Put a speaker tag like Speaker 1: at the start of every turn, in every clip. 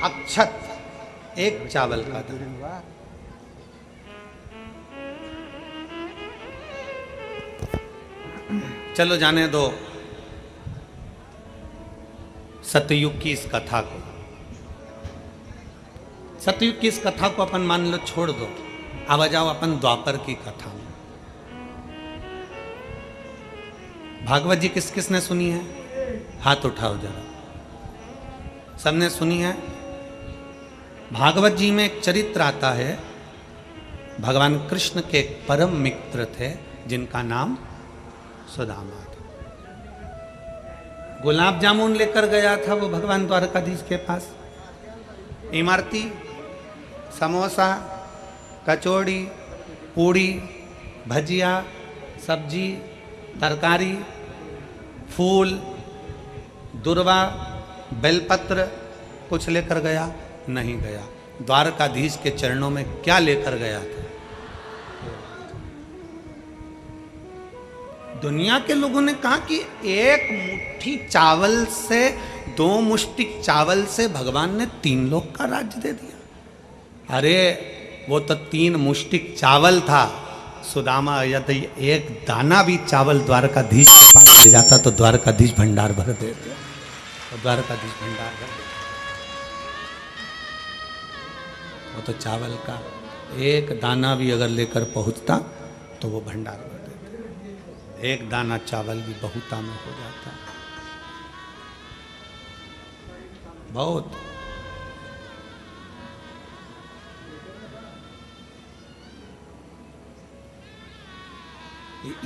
Speaker 1: अक्षत, एक चावल का दाना। चलो जाने दो सतयुग की इस कथा को। सतयुग की इस कथा को अपन मान लो छोड़ दो, अब आ जाओ अपन द्वापर की कथा में। भागवत जी किस किसने सुनी है? हाथ उठाओ जरा, सबने सुनी है। भागवत जी में एक चरित्र आता है, भगवान कृष्ण के एक परम मित्र थे जिनका नाम सुदामा था। गुलाब जामुन लेकर गया था वो भगवान द्वारकाधीश के पास। इमरती, समोसा, कचौड़ी, पूड़ी, भजिया, सब्जी, तरकारी, फूल, दुर्वा, बेलपत्र कुछ लेकर गया? नहीं गया। द्वारकाधीश के चरणों में क्या लेकर गया था? दुनिया के लोगों ने कहा कि एक मुट्ठी चावल से, 2 मुष्टि चावल से भगवान ने 3 लोक का राज्य दे दिया। अरे वो तो 3 मुष्टि चावल था। सुदामा यदि एक दाना भी चावल द्वारकाधीश के पास ले जाता तो द्वारकाधीश भंडार भर देते, तो द्वारकाधीश भंडार भर देते। वो तो चावल का एक दाना भी अगर लेकर पहुंचता तो वो भंडार भर देते। एक दाना चावल भी बहुता में हो जाता। बहुत।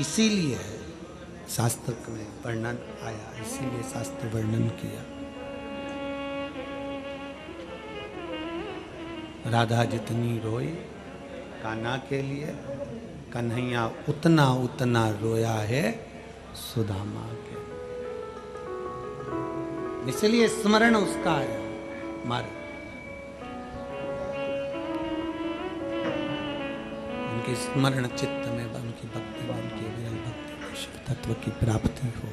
Speaker 1: इसीलिए शास्त्र में वर्णन आया, इसीलिए शास्त्र वर्णन किया। राधा जितनी रोई कान्हा के लिए, कन्हैया उतना उतना रोया है सुदामा के। इसलिए स्मरण उसका आया मारे। उनकी स्मरण चित्त में, उनकी भक्ति में, उनकी विरल भक्ति में शिव तत्व की प्राप्ति हो।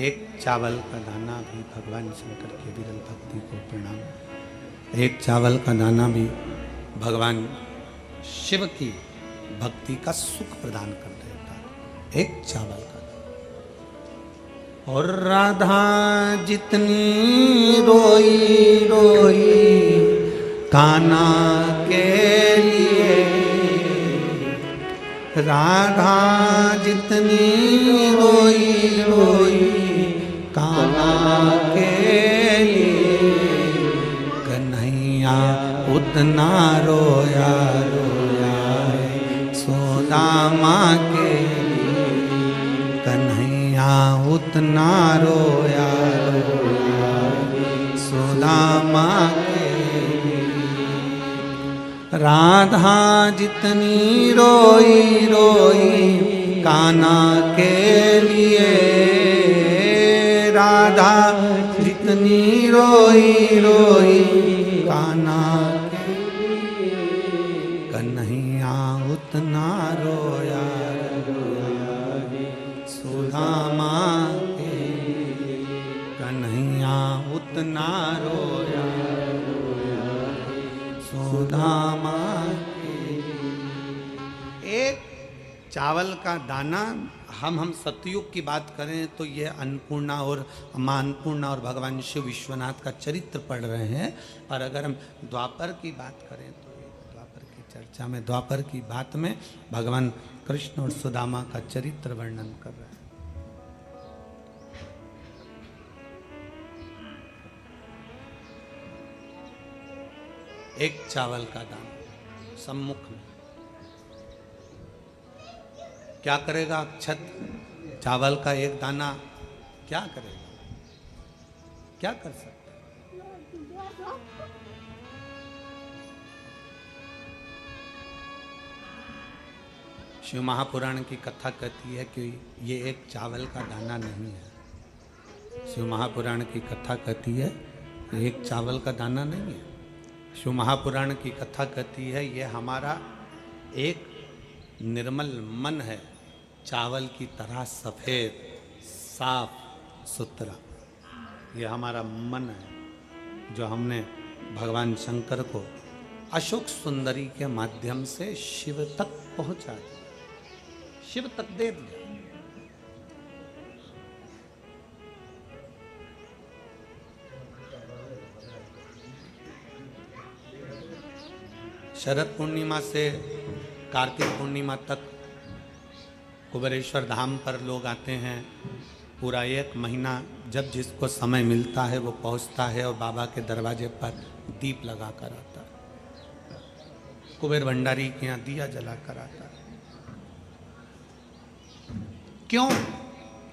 Speaker 1: एक चावल का दाना भी भगवान शंकर की विरल भक्ति को प्रणाम। एक चावल का दाना भी भगवान शिव की भक्ति का सुख प्रदान कर देता है। एक चावल का दाना। और राधा जितनी रोई रोई कान्हा के लिए, राधा जितनी रोई रोई कान्हा के लिए, कन्हैया उतना रोया रोया सुदामा के लिए, कन्हैया उतना रोया रोया सुदामा के लिए। राधा जितनी रोई रोई कान्हा के लिए, राधा जितनी रोई रोई कान्हा के लिए, कन्हैया उतना रोया रोया सुदामा के लिए, कन्हैया उतना रोया रोया सुदामा के लिए। एक चावल का दाना, हम सतयुग की बात करें तो ये अन्नपूर्णा और मां अन्नपूर्णा और भगवान शिव विश्वनाथ का चरित्र पढ़ रहे हैं। और अगर हम द्वापर की बात करें तो द्वापर की चर्चा में, द्वापर की बात में भगवान कृष्ण और सुदामा का चरित्र वर्णन कर रहे हैं। एक चावल का दाना सम्मुख में क्या करेगा? अक्षत चावल का एक दाना क्या करेगा? क्या कर सकता है? शिव महापुराण की कथा कहती है कि ये एक चावल का दाना नहीं है। शिव महापुराण की कथा कहती है एक चावल का दाना नहीं है। शिव महापुराण की कथा कहती है ये हमारा एक निर्मल मन है, चावल की तरह सफेद, साफ सुथरा। ये हमारा मन है जो हमने भगवान शंकर को अशोक सुंदरी के माध्यम से शिव तक पहुंचा दिया, शिव तक दे दिया। शरद पूर्णिमा से कार्तिक पूर्णिमा तक कुबेरेश्वर धाम पर लोग आते हैं। पूरा एक महीना जब जिसको समय मिलता है वो पहुंचता है और बाबा के दरवाजे पर दीप लगा कर आता है। कुबेर भंडारी के यहाँ दिया जला कर आता है। क्यों?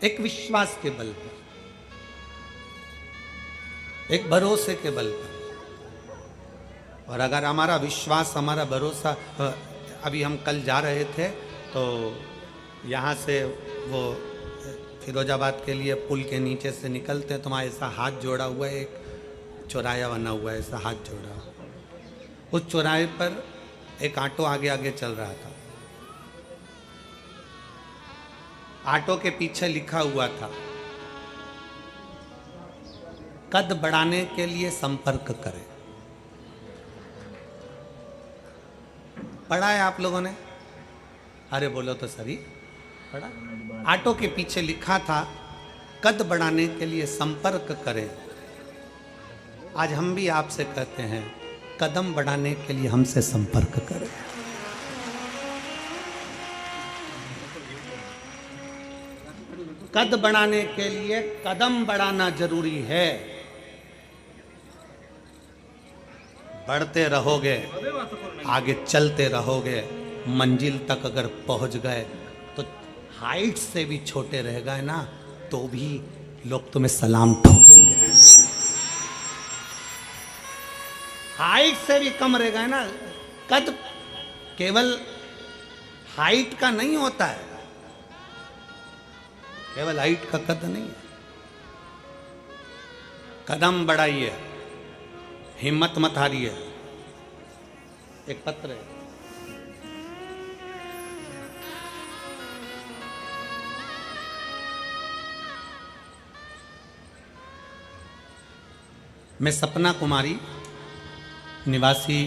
Speaker 1: एक विश्वास के बल पर, एक भरोसे के बल पर। और अगर हमारा विश्वास, हमारा भरोसा, अभी हम कल जा रहे थे तो यहाँ से वो फिरोजाबाद के लिए पुल के नीचे से निकलते हैं तो वहाँ ऐसा हाथ जोड़ा हुआ है, एक चौराया बना हुआ है, ऐसा हाथ जोड़ा हुआ। उस चौराहे पर एक ऑटो आगे आगे चल रहा था। ऑटो के पीछे लिखा हुआ था, कद बढ़ाने के लिए संपर्क करें। पढ़ा है आप लोगों ने? अरे बोलो तो सही, पढ़ा? ऑटो के पीछे लिखा था, कद बढ़ाने के लिए संपर्क करें। आज हम भी आपसे कहते हैं, कदम बढ़ाने के लिए हमसे संपर्क करें। कद बढ़ाने के लिए कदम बढ़ाना जरूरी है। बढ़ते रहोगे, आगे चलते रहोगे, मंजिल तक अगर पहुंच गए तो हाइट से भी छोटे रह गए ना तो भी लोग तुम्हें सलाम ठोकेंगे। हाइट से भी कम रह गए ना, कद केवल हाइट का नहीं होता है, केवल हाइट का कद नहीं है। कदम बढ़ाइए, हिम्मत मत हारिए। एक पत्र है, मैं सपना कुमारी निवासी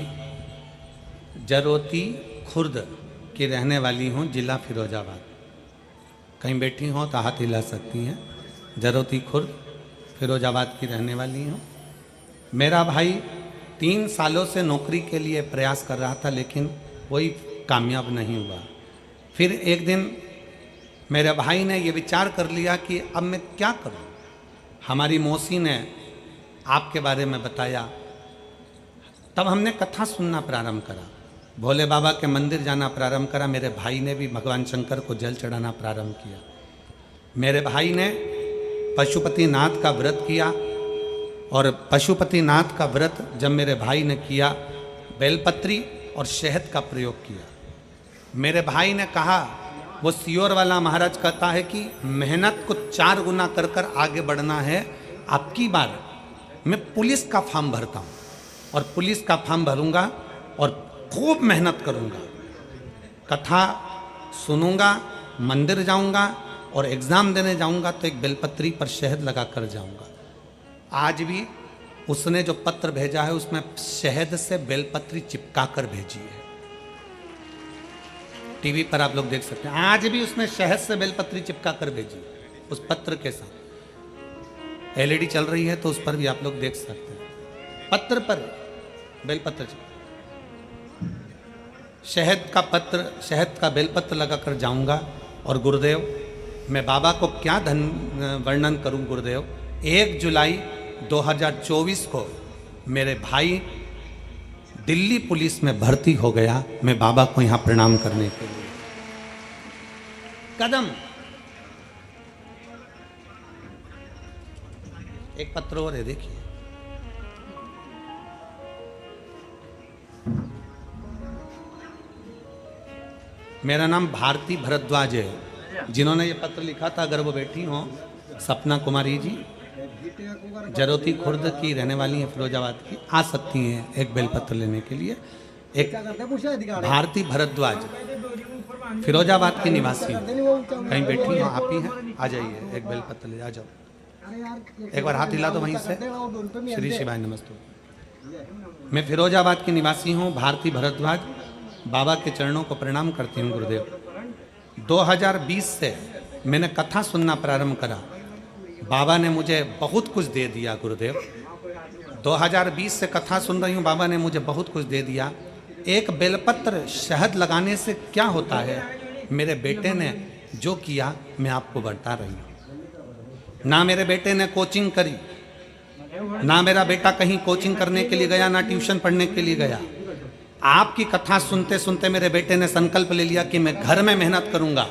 Speaker 1: जरोती खुर्द की रहने वाली हूँ, जिला फिरोजाबाद। कहीं बैठी हो तो हाथ हिला सकती हैं। जरोती खुर्द फिरोजाबाद की रहने वाली हूँ। मेरा भाई 3 सालों से नौकरी के लिए प्रयास कर रहा था लेकिन वही कामयाब नहीं हुआ। फिर एक दिन मेरे भाई ने ये विचार कर लिया कि अब मैं क्या करूं। हमारी मौसी ने आपके बारे में बताया, तब हमने कथा सुनना प्रारंभ करा, भोले बाबा के मंदिर जाना प्रारंभ करा। मेरे भाई ने भी भगवान शंकर को जल चढ़ाना प्रारंभ किया। मेरे भाई ने पशुपतिनाथ का व्रत किया और पशुपतिनाथ का व्रत जब मेरे भाई ने किया, बेलपत्री और शहद का प्रयोग किया। मेरे भाई ने कहा, वो सियोर वाला महाराज कहता है कि मेहनत को 4 गुना कर कर आगे बढ़ना है। आपकी बार मैं पुलिस का फॉर्म भरता हूँ और पुलिस का फॉर्म भरूंगा और खूब मेहनत करूंगा, कथा सुनूंगा, मंदिर जाऊंगा और एग्ज़ाम देने जाऊंगा तो एक बेलपत्री पर शहद लगा कर जाऊंगा। आज भी उसने जो पत्र भेजा है उसमें शहद से बेलपत्री चिपका कर भेजी है। टीवी पर आप लोग देख सकते हैं, आज भी उसने शहद से बेलपत्री चिपका कर भेजी है उस पत्र के साथ। एलईडी चल रही है तो उस पर भी आप लोग देख सकते हैं, पत्र पर बेलपत्र, शहद का पत्र, शहद का बेलपत्र लगाकर जाऊंगा। और गुरुदेव, मैं बाबा को क्या वर्णन करूं गुरुदेव। 1 जुलाई 2024 को मेरे भाई दिल्ली पुलिस में भर्ती हो गया। मैं बाबा को यहाँ प्रणाम करने के लिए कदम। एक पत्र और है, देखिए। मेरा नाम भारती भरद्वाज है। जिन्होंने ये पत्र लिखा था, अगर वो बैठी हो, सपना कुमारी जी, जरोती खुर्द की रहने वाली हैं, फिरोजाबाद की, आ सकती हैं एक बेलपत्र लेने के लिए। एक भारती भरद्वाज फिरोजाबाद की निवासी, कहीं बैठी हो, आप ही हैं, आ जाइए, एक बेलपत्र ले आ जाओ। एक बार हाथ हिला दो वहीं से। श्री शिवाय नमस्तु। मैं फिरोजाबाद की निवासी हूँ, भारती भरद्वाज। बाबा के चरणों को प्रणाम करती हूँ गुरुदेव। 2020 से मैंने कथा सुनना प्रारंभ करा। बाबा ने मुझे बहुत कुछ दे दिया गुरुदेव। 2020 से कथा सुन रही हूँ, बाबा ने मुझे बहुत कुछ दे दिया। एक बेलपत्र शहद लगाने से क्या होता है, मेरे बेटे ने जो किया मैं आपको बता रही हूँ। ना मेरे बेटे ने कोचिंग करी, ना मेरा बेटा कहीं कोचिंग करने के लिए गया, ना ट्यूशन पढ़ने के लिए गया। आपकी कथा सुनते सुनते मेरे बेटे ने संकल्प ले लिया कि मैं घर में मेहनत करूंगा।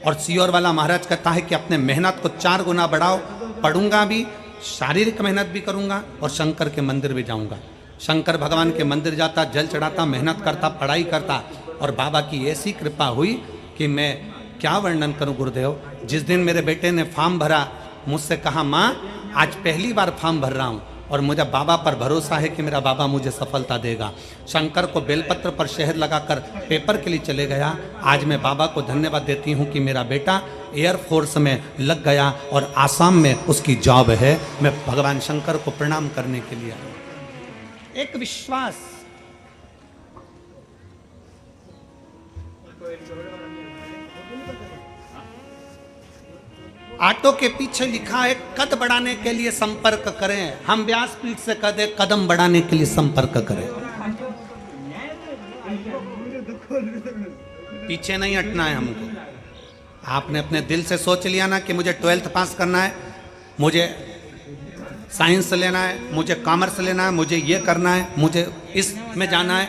Speaker 1: और सियोर वाला महाराज कहता है कि अपने मेहनत को 4 गुना बढ़ाओ। पढ़ूंगा भी, शारीरिक मेहनत भी करूंगा और शंकर के मंदिर भी जाऊंगा। शंकर भगवान के मंदिर जाता, जल चढ़ाता, मेहनत करता, पढ़ाई करता। और बाबा की ऐसी कृपा हुई कि मैं क्या वर्णन करूं गुरुदेव। जिस दिन मेरे बेटे ने फॉर्म भरा, मुझसे कहा माँ आज पहली बार फॉर्म भर रहा हूँ और मुझे बाबा पर भरोसा है कि मेरा बाबा मुझे सफलता देगा। शंकर को बेलपत्र पर शहद लगाकर पेपर के लिए चले गया। आज मैं बाबा को धन्यवाद देती हूँ कि मेरा बेटा एयरफोर्स में लग गया और आसाम में उसकी जॉब है। मैं भगवान शंकर को प्रणाम करने के लिए आया। एक विश्वास, ऑटो के पीछे लिखा है कद बढ़ाने के लिए संपर्क करें। हम व्यासपीठ से कदे कदम बढ़ाने के लिए संपर्क करें। पीछे नहीं हटना है हमको। आपने अपने दिल से सोच लिया ना कि मुझे 12th पास करना है, मुझे साइंस लेना है, मुझे कॉमर्स लेना है, मुझे ये करना है, मुझे इसमें जाना है।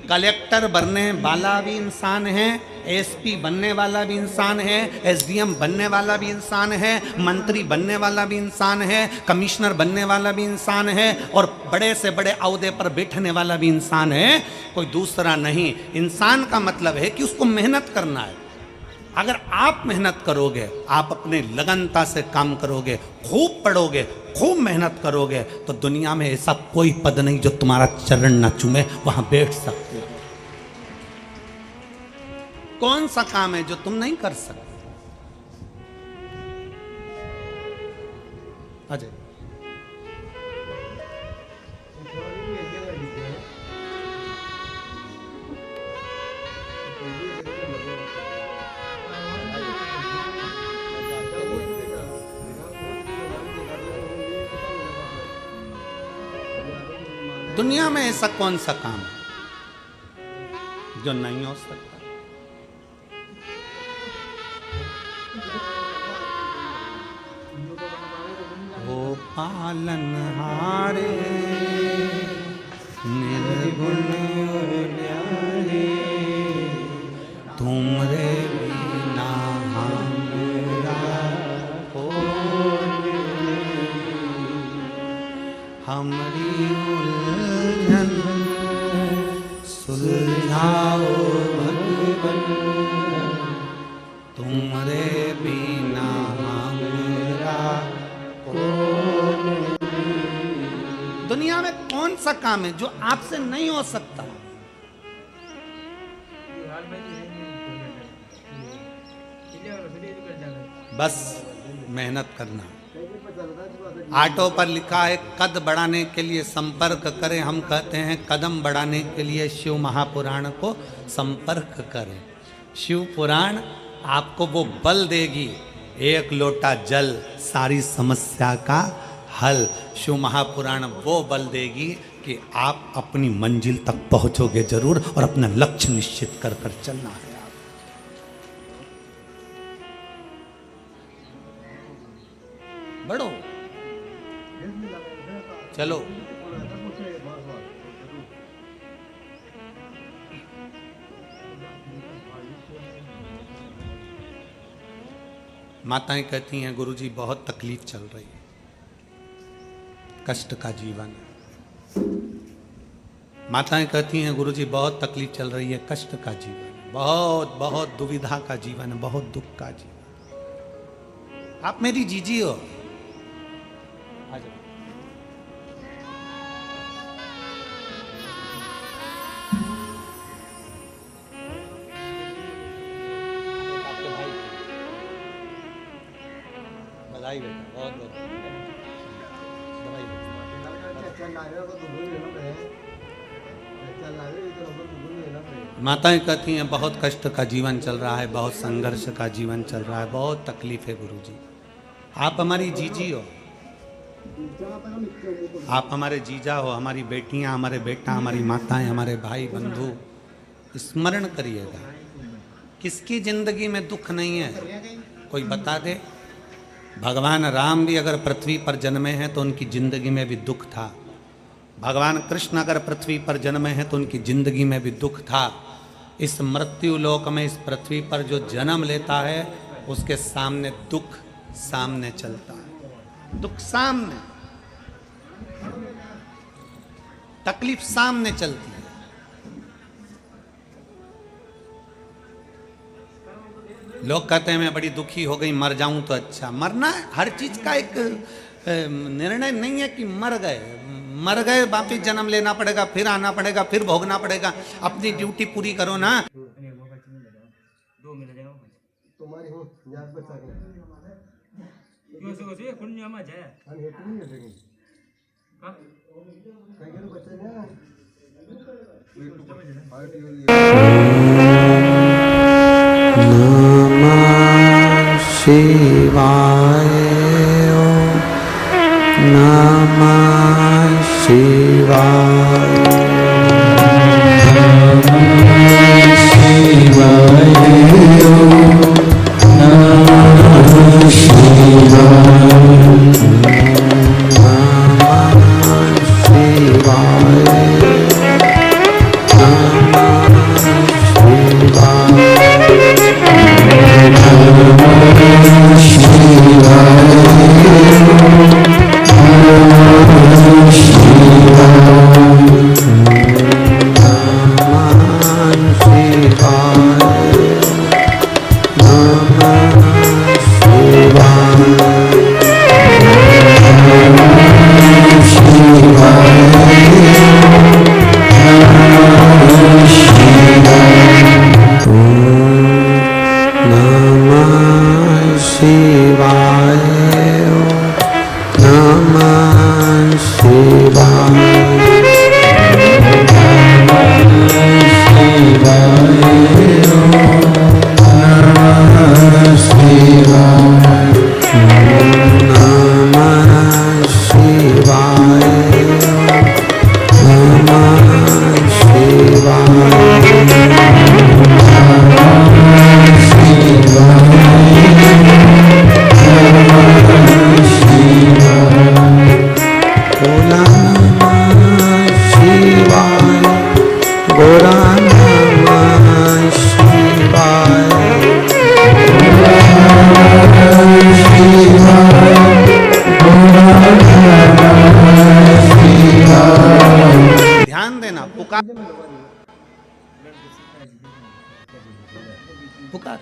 Speaker 1: कलेक्टर बनने वाला भी इंसान है, एसपी बनने वाला भी इंसान है, एसडीएम बनने वाला भी इंसान है, मंत्री बनने वाला भी इंसान है, कमिश्नर बनने वाला भी इंसान है और बड़े से बड़े ओहदे पर बैठने वाला भी इंसान है। कोई दूसरा नहीं। इंसान का मतलब है कि उसको मेहनत करना है। अगर आप मेहनत करोगे, आप अपने लगनता से काम करोगे, खूब पढ़ोगे, खूब मेहनत करोगे, तो दुनिया में ऐसा कोई पद नहीं जो तुम्हारा चरण ना चूमे, वहां बैठ सकते हो। कौन सा काम है जो तुम नहीं कर सकते? अजय दुनिया में ऐसा कौन सा काम है जो नहीं हो सकता? वो पालनहारे निर्गुण न्यारे, तुमरे बिना हमरा कोई, हमरी उलझन सुलझाओ भगवन, तुमरे बिना हमरा कौन। दुनिया में कौन सा काम है जो आपसे नहीं हो सकता? बस मेहनत करना। ऑटो पर लिखा है कद बढ़ाने के लिए संपर्क करें। हम कहते हैं कदम बढ़ाने के लिए शिव महापुराण को संपर्क करें। शिव पुराण आपको वो बल देगी, एक लोटा जल सारी समस्या का हल। शिव महापुराण वो बल देगी कि आप अपनी मंजिल तक पहुंचोगे जरूर और अपना लक्ष्य निश्चित कर कर चलना है। बढ़ो, चलो। माताएं कहती हैं गुरुजी बहुत तकलीफ चल रही है, कष्ट का जीवन है। माताएं कहती हैं गुरुजी बहुत तकलीफ चल रही है, कष्ट का जीवन है, बहुत बहुत दुविधा का जीवन है, बहुत दुख का जीवन। आप मेरी जीजी हो। बधाई दवाई बेटा, बहुत बहुत दवाई बेटा। माताएं कहती हैं बहुत कष्ट का जीवन चल रहा है, बहुत संघर्ष का जीवन चल रहा है, बहुत तकलीफ है गुरुजी। आप हमारी जीजी हो, आप हमारे जीजा हो, हमारी बेटियां, हमारे बेटा, हमारी माताएं, हमारे भाई बंधु, स्मरण करिएगा। किसकी जिंदगी में दुख नहीं है, कोई बता दे। भगवान राम भी अगर पृथ्वी पर जन्मे हैं तो उनकी जिंदगी में भी दुख था। भगवान कृष्ण अगर पृथ्वी पर जन्मे हैं तो उनकी जिंदगी में भी दुख था। इस मृत्यु लोक में, इस पृथ्वी पर जो जन्म लेता है उसके सामने दुख सामने चलता है, दुख सामने, तकलीफ सामने चलती है। लोग कहते हैं मैं बड़ी दुखी हो गई, मर जाऊं तो अच्छा। मरना हर चीज का एक निर्णय नहीं है कि मर गए वापिस जन्म लेना पड़ेगा, फिर आना पड़ेगा, फिर भोगना पड़ेगा। अपनी ड्यूटी पूरी करो ना। नमः शिवाय, नमः शिवाय, नमः शिवाय, नमः पुकार।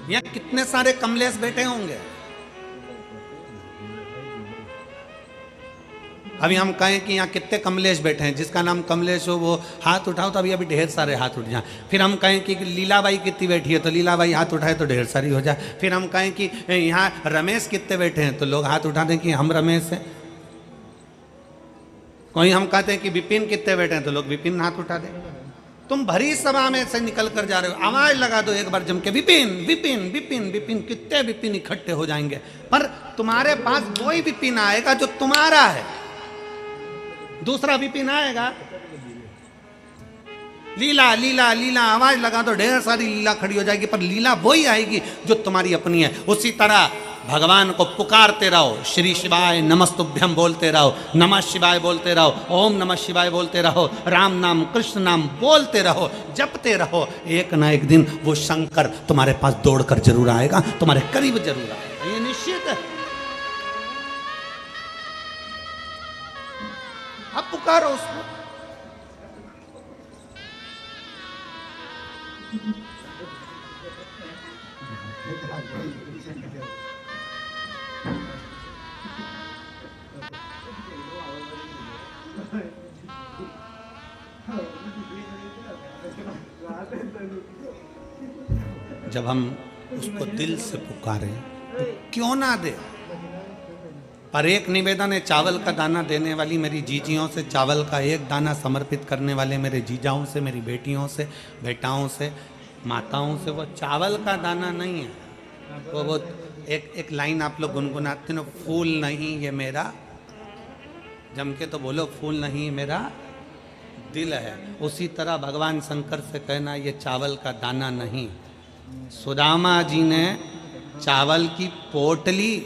Speaker 1: यहाँ कितने सारे कमलेश बैठे होंगे। अभी हम कहें कि यहाँ कितने कमलेश बैठे हैं, जिसका नाम कमलेश हो वो हाथ उठाओ, तो अभी ढेर सारे हाथ उठ जाए। फिर हम कहें कि लीलाबाई कितनी बैठी है, तो लीलाबाई हाथ उठाए तो ढेर सारी हो जाए। फिर हम कहें कि यहाँ रमेश कितने बैठे हैं, तो लोग हाथ उठा दें कि हम रमेश हैं। कोई हम कहते हैं कि विपिन कितने बैठे हैं, तो लोग विपिन हाथ उठा दें। तुम भरी सभा में से निकल कर जा रहे हो, आवाज लगा दो एक बार जम के, विपिन विपिन विपिन विपिन, कितने विपिन इकट्ठे हो जाएंगे। पर तुम्हारे पास वही विपिन आएगा जो तुम्हारा है, दूसरा विपिन आएगा। लीला लीला लीला आवाज लगा दो, ढेर सारी लीला खड़ी हो जाएगी, पर लीला वही आएगी जो तुम्हारी अपनी है। उसी तरह भगवान को पुकारते रहो, श्री शिवाय नमस्तुभ्यम बोलते रहो, नमः शिवाय बोलते रहो, ओम नमः शिवाय बोलते रहो, राम नाम कृष्ण नाम बोलते रहो, जपते रहो। एक ना एक दिन वो शंकर तुम्हारे पास दौड़कर जरूर आएगा, तुम्हारे करीब जरूर आएगा, ये निश्चित है। अब पुकारो उसको। जब हम उसको दिल से पुकारें तो क्यों ना दे। पर एक निवेदन है, चावल का दाना देने वाली मेरी जीजियों से, चावल का एक दाना समर्पित करने वाले मेरे जीजाओं से, मेरी बेटियों से, बेटाओं से, माताओं से, वो चावल का दाना नहीं है। वो एक लाइन आप लोग गुनगुनाते ना, फूल नहीं ये मेरा, जम के तो बोलो, फूल नहीं मेरा दिल है। उसी तरह भगवान शंकर से कहना ये चावल का दाना नहीं। सुदामा जी ने चावल की पोटली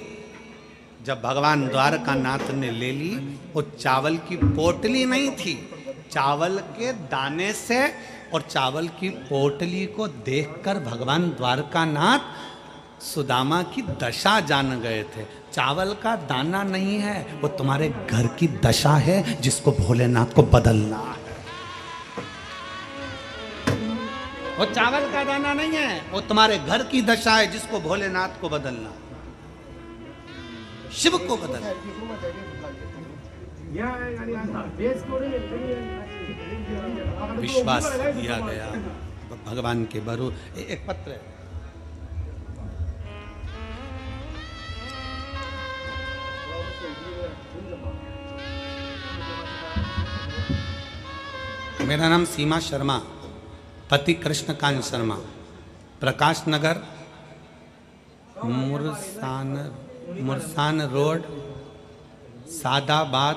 Speaker 1: जब भगवान द्वारका नाथ ने ले ली, वो चावल की पोटली नहीं थी, चावल के दाने से। और चावल की पोटली को देखकर भगवान द्वारका नाथ सुदामा की दशा जान गए थे। चावल का दाना नहीं है, वो तुम्हारे घर की दशा है जिसको भोलेनाथ को बदलना है। वो चावल का दाना नहीं है, वो तुम्हारे घर की दशा है जिसको भोलेनाथ को बदलना, शिव को बदलना। विश्वास दिया गया भगवान के बरू। एक पत्र है, मेरा नाम सीमा शर्मा, पति कृष्णकांत शर्मा, प्रकाश नगर, मुरसान रोड, सादाबाद,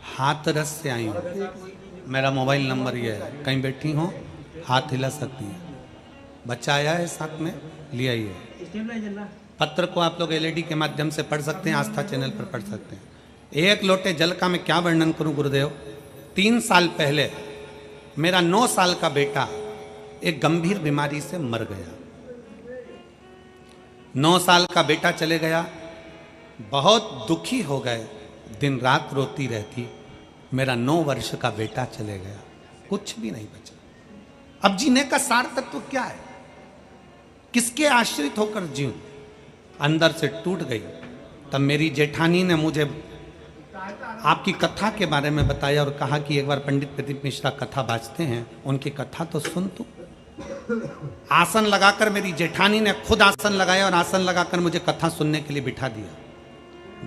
Speaker 1: हाथरस से आई हूँ। मेरा मोबाइल नंबर ये है, कहीं बैठी हो हाथ हिला सकती है। बच्चा आया है साथ में, ले आइए। पत्र को आप लोग एलईडी के माध्यम से पढ़ सकते हैं, आस्था चैनल पर पढ़ सकते हैं। एक लोटे जल का मैं क्या वर्णन करूं गुरुदेव। 3 साल पहले मेरा 9 साल का बेटा एक गंभीर बीमारी से मर गया। 9 साल का बेटा चले गया, बहुत दुखी हो गए, दिन रात रोती रहती। मेरा 9 वर्ष का बेटा चले गया, कुछ भी नहीं बचा। अब जीने का सार तत्व क्या है, किसके आश्रित होकर जीऊं, अंदर से टूट गई। तब मेरी जेठानी ने मुझे आपकी कथा के बारे में बताया और कहा कि एक बार पंडित प्रदीप मिश्रा कथा बाजते हैं, उनकी कथा तो सुन तू। आसन लगाकर मेरी जेठानी ने खुद आसन लगाया और आसन लगाकर मुझे कथा सुनने के लिए बिठा दिया।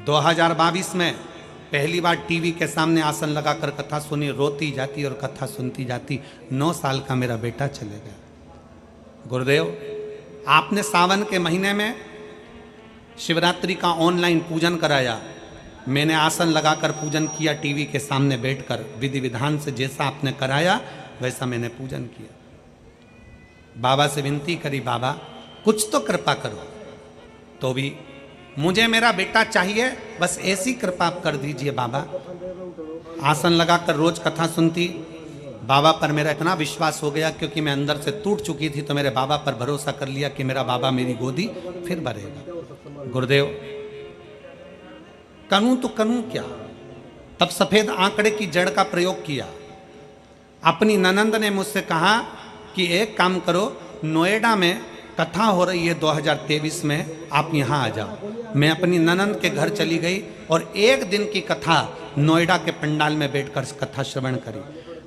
Speaker 1: 2022 में पहली बार टीवी के सामने आसन लगाकर कथा सुनी, रोती जाती और कथा सुनती जाती। 9 साल का मेरा बेटा चले गया। गुरुदेव, आपने सावन के महीने में शिवरात्रि का ऑनलाइन पूजन कराया, मैंने आसन लगाकर पूजन किया, टीवी के सामने बैठकर विधि विधान से जैसा आपने कराया वैसा मैंने पूजन किया। बाबा से विनती करी, बाबा कुछ तो कृपा करो, तो भी मुझे मेरा बेटा चाहिए, बस ऐसी कृपा आप कर दीजिए बाबा। आसन लगाकर रोज कथा सुनती। बाबा पर मेरा इतना विश्वास हो गया, क्योंकि मैं अंदर से टूट चुकी थी, तो मेरे बाबा पर भरोसा कर लिया कि मेरा बाबा मेरी गोदी फिर भरेगा। गुरुदेव, करूं तो करूं क्या। तब सफेद आंकड़े की जड़ का प्रयोग किया। अपनी ननंद ने मुझसे कहा कि एक काम करो, नोएडा में कथा हो रही है 2023 में, आप यहाँ आ जाओ। मैं अपनी ननंद के घर चली गई और एक दिन की कथा नोएडा के पंडाल में बैठकर कथा श्रवण करी।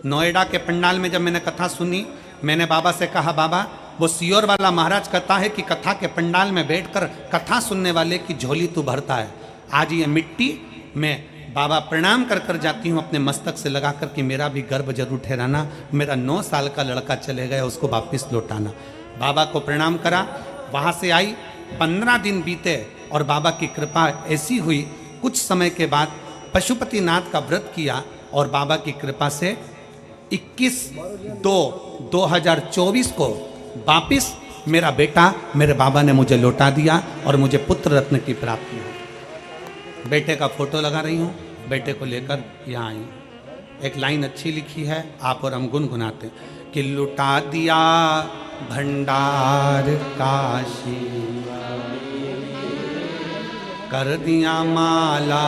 Speaker 1: नोएडा के पंडाल में जब मैंने कथा सुनी, मैंने बाबा से कहा, बाबा वो सियोर वाला महाराज कहता है कि कथा के पंडाल में बैठकर कथा सुनने वाले की झोली तू भरता है। आज ये मिट्टी मैं बाबा प्रणाम कर कर जाती हूँ अपने मस्तक से लगा कर कि मेरा भी गर्भ जरूर ठहराना, मेरा 9 साल का लड़का चले गया, उसको वापस लौटाना। बाबा को प्रणाम करा, वहाँ से आई। 15 दिन बीते और बाबा की कृपा ऐसी हुई, कुछ समय के बाद पशुपतिनाथ का व्रत किया और बाबा की कृपा से 21/2/2024 को वापिस मेरा बेटा मेरे बाबा ने मुझे लौटा दिया और मुझे पुत्र रत्न की प्राप्ति हुई। बेटे का फोटो लगा रही हूँ, बेटे को लेकर यहाँ आई। एक लाइन अच्छी लिखी है, आप और हम गुनगुनाते कि लुटा दिया भंडार काशी, कर दिया माला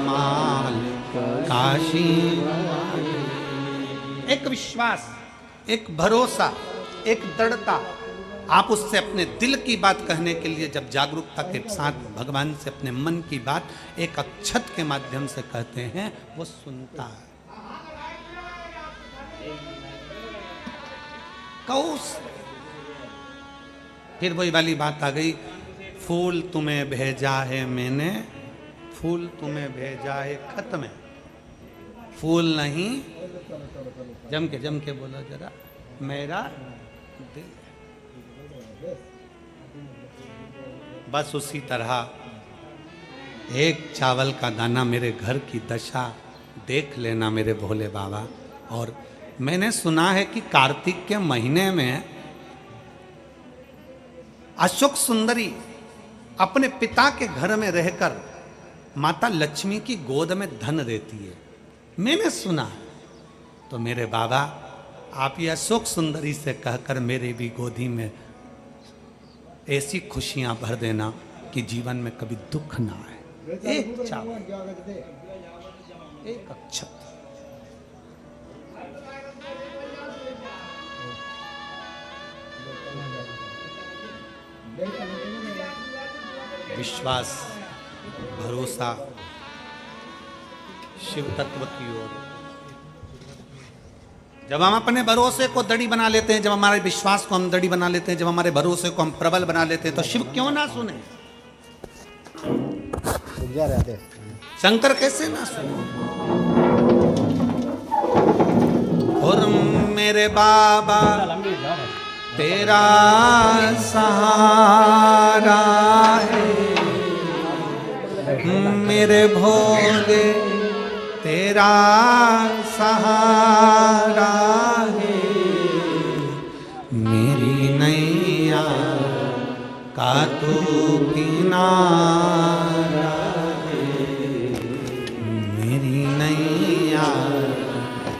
Speaker 1: माल काशी। एक विश्वास, एक भरोसा, एक दृढ़ता। आप उससे अपने दिल की बात कहने के लिए जब जागरूकता के साथ भगवान से अपने मन की बात एक अक्षत के माध्यम से कहते हैं, वो सुनता है। कौस फिर वही वाली बात आ गई, फूल तुम्हें भेजा है मैंने, फूल तुम्हें भेजा है खत में, फूल नहीं, जम के बोलो जरा, मेरा दिल। बस उसी तरह एक चावल का दाना मेरे घर की दशा देख लेना मेरे भोले बाबा। और मैंने सुना है कि कार्तिक के महीने में अशोक सुंदरी अपने पिता के घर में रहकर माता लक्ष्मी की गोद में धन देती है, मैंने सुना है। तो मेरे बाबा आप ये अशोक सुंदरी से कहकर मेरे भी गोदी में ऐसी खुशियां भर देना कि जीवन में कभी दुख ना आए। एक चावल, एक अक्षत, विश्वास, भरोसा शिव तत्व की ओर। जब हम अपने भरोसे को दड़ी बना लेते हैं, जब हमारे विश्वास को हम दड़ी बना लेते हैं, जब हमारे भरोसे को हम प्रबल बना लेते हैं, तो शिव क्यों ना सुने? शंकर कैसे ना सुने? और मेरे बाबा तेरा सहारा है, मेरे भोले तेरा सहारा है, मेरी नैया का तू किनारा है, मेरी नैया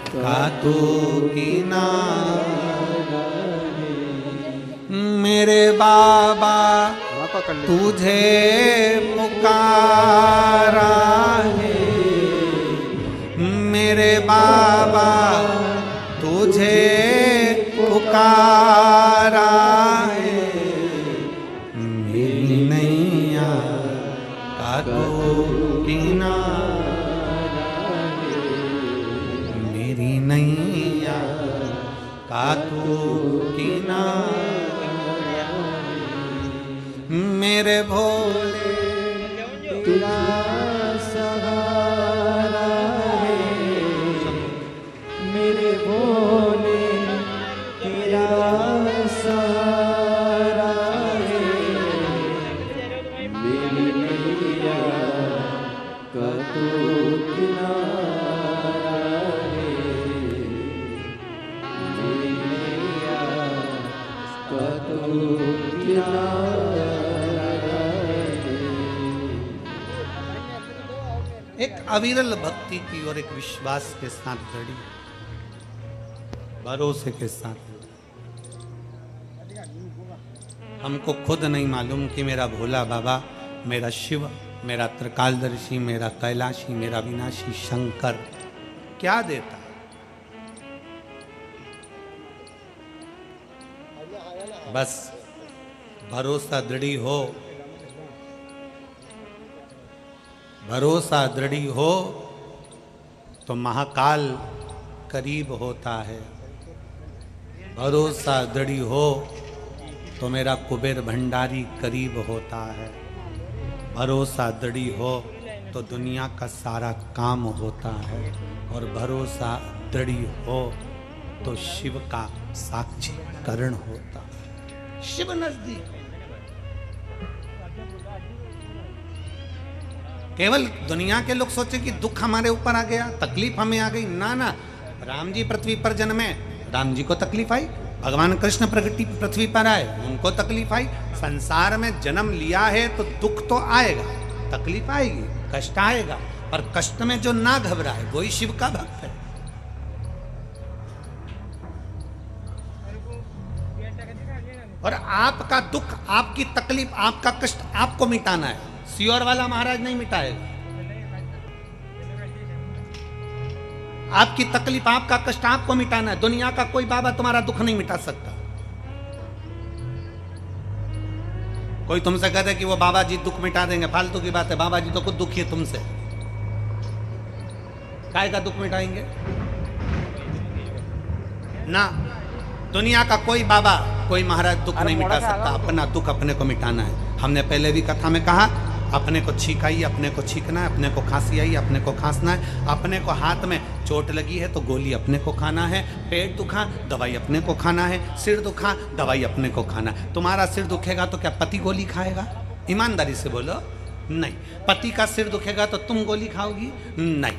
Speaker 1: का तू किनारा है। मेरे बाबा तुझे पुकारा है, मेरे बाबा तुझे पुकारा है, मेरी नैया का तू किनारा है, मेरी नैया का तू किनारा, मेरे भोले तेरा सहारा है, मेरे भोले तेरा सहारा है, मेरी नैया का तू किनारा है, मेरी नैया का तू किनारा। एक अविरल भक्ति की और एक विश्वास के साथ जड़ी, भरोसे के साथ। हमको खुद नहीं मालूम कि मेरा भोला बाबा, मेरा शिव, मेरा त्रिकालदर्शी, मेरा कैलाशी, मेरा विनाशी शंकर क्या देता है। बस भरोसा दृढ़ी हो, भरोसा दृढ़ी हो तो महाकाल करीब होता है। भरोसा दृढ़ी हो तो मेरा कुबेर भंडारी करीब होता है। भरोसा दृढ़ी हो तो दुनिया का सारा काम होता है। और भरोसा दृढ़ी हो तो शिव का साक्षीकरण होता है। शिव नजदीक। केवल दुनिया के लोग सोचे कि दुख हमारे ऊपर आ गया, तकलीफ हमें आ गई। ना ना, राम जी पृथ्वी पर जन्मे, राम जी को तकलीफ आई। भगवान कृष्ण प्रगति पृथ्वी पर आए, उनको तकलीफ आई। संसार में जन्म लिया है तो दुख तो आएगा, तकलीफ आएगी, कष्ट आएगा, पर कष्ट में जो ना घबराए वही शिव का भक्त है। और आपका दुख, आपकी तकलीफ, आपका कष्ट आपको मिटाना है। सियोर वाला महाराज नहीं मिटाएगा। आपकी तकलीफ, आपका कष्ट आपको मिटाना है। दुनिया का कोई बाबा तुम्हारा दुख नहीं मिटा सकता। कोई तुमसे कहते कि वो बाबा जी दुख मिटा देंगे, फालतू की बात है। बाबा जी तो खुद दुखी है तुमसे, काय का दुख मिटाएंगे ना। दुनिया का कोई बाबा कोई महाराज दुख नहीं मिटा सकता, अपना दुख अपने को मिटाना है। हमने पहले भी कथा में कहा, अपने को छींक आई अपने को छींकना है, अपने को खांसी आई अपने को खांसना है, अपने को हाथ में चोट लगी है तो गोली अपने को खाना है, पेट दुखा दवाई अपने को खाना है, सिर दुखा दवाई अपने को खाना है। तुम्हारा सिर दुखेगा तो क्या पति गोली खाएगा? ईमानदारी से बोलो, नहीं। पति का सिर दुखेगा तो तुम गोली खाओगी? नहीं।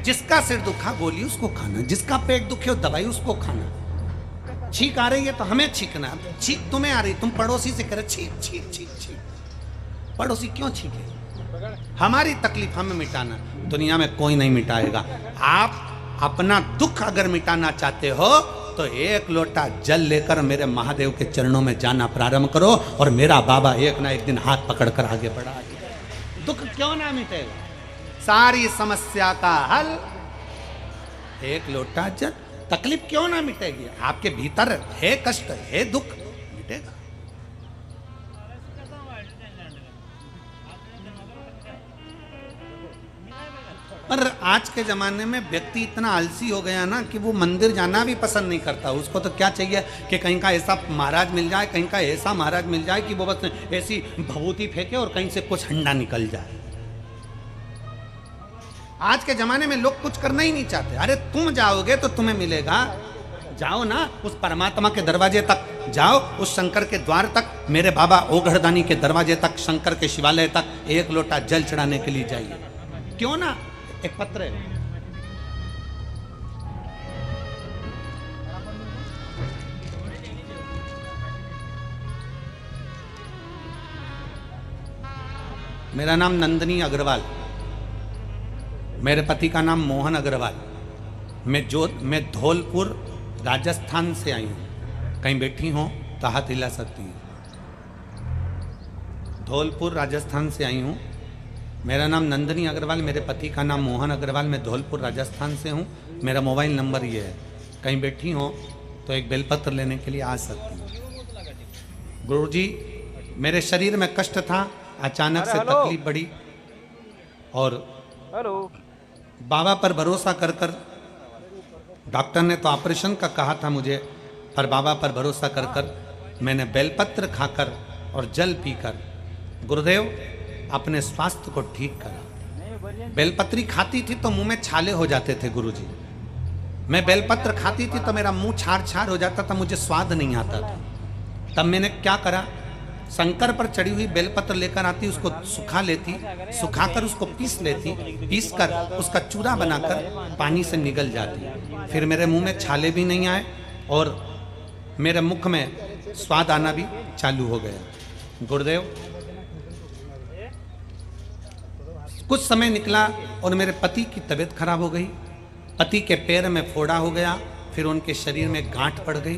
Speaker 1: जिसका सिर दुखा गोली उसको खाना, जिसका पेट दुखे हो दवाई उसको खाना। छींक आ रही है तो हमें छींकना, छींक तुम्हें आ रही, तुम पड़ोसी से करे छींक छींक छींक छींक, पड़ोसी क्यों छींके? हमारी तकलीफ हमें मिटाना, दुनिया में कोई नहीं मिटाएगा। आप अपना दुख अगर मिटाना चाहते हो तो एक लोटा जल लेकर मेरे महादेव के चरणों में जाना प्रारंभ करो और मेरा बाबा एक ना एक दिन हाथ पकड़कर आगे बढ़ा। दुख क्यों ना मिटेगा? सारी समस्या का हल एक लोटा जल। तकलीफ क्यों ना मिटेगी? आपके भीतर है कष्ट, है दुख, मिटेगा। पर आज के ज़माने में व्यक्ति इतना आलसी हो गया ना कि वो मंदिर जाना भी पसंद नहीं करता। उसको तो क्या चाहिए कि कहीं का ऐसा महाराज मिल जाए, कहीं का ऐसा महाराज मिल जाए कि वो बस ऐसी भभूति फेंके और कहीं से कुछ हंडा निकल जाए। आज के ज़माने में लोग कुछ करना ही नहीं चाहते। अरे तुम जाओगे तो तुम्हें मिलेगा, जाओ ना उस परमात्मा के दरवाजे तक, जाओ उस शंकर के द्वार तक, मेरे बाबा ओघड़दानी के दरवाजे तक, शंकर के शिवालय तक एक लोटा जल चढ़ाने के लिए जाइए। क्यों ना? एक पत्र है, मेरा नाम नंदनी अग्रवाल, मेरे पति का नाम मोहन अग्रवाल। मैं धौलपुर राजस्थान से आई हूँ। कहीं बैठी हो तो हाथ हिला सकती हूँ। धौलपुर राजस्थान से आई हूँ। मेरा नाम नंदनी अग्रवाल, मेरे पति का नाम मोहन अग्रवाल। मैं धौलपुर राजस्थान से हूँ। मेरा मोबाइल नंबर ये है। कहीं बैठी हो तो एक बेलपत्र लेने के लिए आ सकती हूँ। गुरुजी, मेरे शरीर में कष्ट था, अचानक से तकलीफ बढ़ी और बाबा पर भरोसा कर कर, डॉक्टर ने तो ऑपरेशन का कहा था मुझे, पर बाबा पर भरोसा कर कर मैंने बेलपत्र खाकर और जल पीकर गुरुदेव अपने स्वास्थ्य को ठीक करा। बेलपत्री खाती थी तो मुंह में छाले हो जाते थे गुरुजी। मैं बेलपत्र खाती थी तो मेरा मुंह छार छार हो जाता था, मुझे स्वाद नहीं आता था। तब मैंने क्या करा, शंकर पर चढ़ी हुई बेलपत्र लेकर आती, उसको सुखा लेती, सुखाकर उसको पीस लेती, पीस कर उसका चूरा बनाकर पानी से निगल जाती। फिर मेरे मुंह में छाले भी नहीं आए और मेरे मुख में स्वाद आना भी चालू हो गया। गुरुदेव, कुछ समय निकला और मेरे पति की तबीयत खराब हो गई। पति के पैर में फोड़ा हो गया, फिर उनके शरीर में गांठ पड़ गई।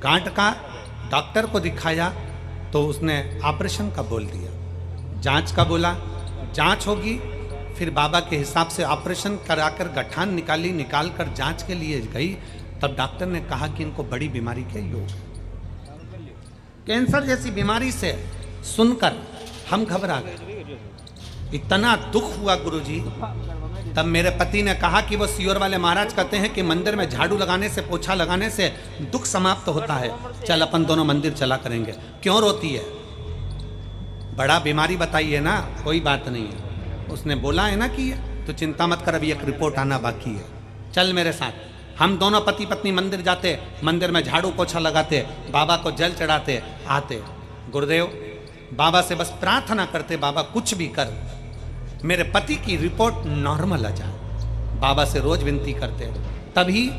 Speaker 1: गांठ का डॉक्टर को दिखाया तो उसने ऑपरेशन का बोल दिया, जांच का बोला, जांच होगी। फिर बाबा के हिसाब से ऑपरेशन कराकर गठान निकाली, निकाल कर जांच के लिए गई। तब डॉक्टर ने कहा कि इनको बड़ी बीमारी के योग, कैंसर जैसी बीमारी से सुनकर हम घबरा गए। इतना दुख हुआ गुरुजी। तब मेरे पति ने कहा कि वो सियोर वाले महाराज कहते हैं कि मंदिर में झाड़ू लगाने से, पोछा लगाने से दुख समाप्त होता है, चल अपन दोनों मंदिर चला करेंगे। क्यों रोती है? बड़ा बीमारी बताइए ना, कोई बात नहीं है। उसने बोला है ना कि तो चिंता मत कर, अभी एक रिपोर्ट आना बाकी है, चल मेरे साथ। हम दोनों पति पत्नी मंदिर जाते, मंदिर में झाड़ू पोछा लगाते, बाबा को जल चढ़ाते, आते। गुरुदेव, बाबा से बस प्रार्थना करते, बाबा कुछ भी कर, मेरे पति की रिपोर्ट नॉर्मल आ जाए। बाबा से रोज विनती करते। तभी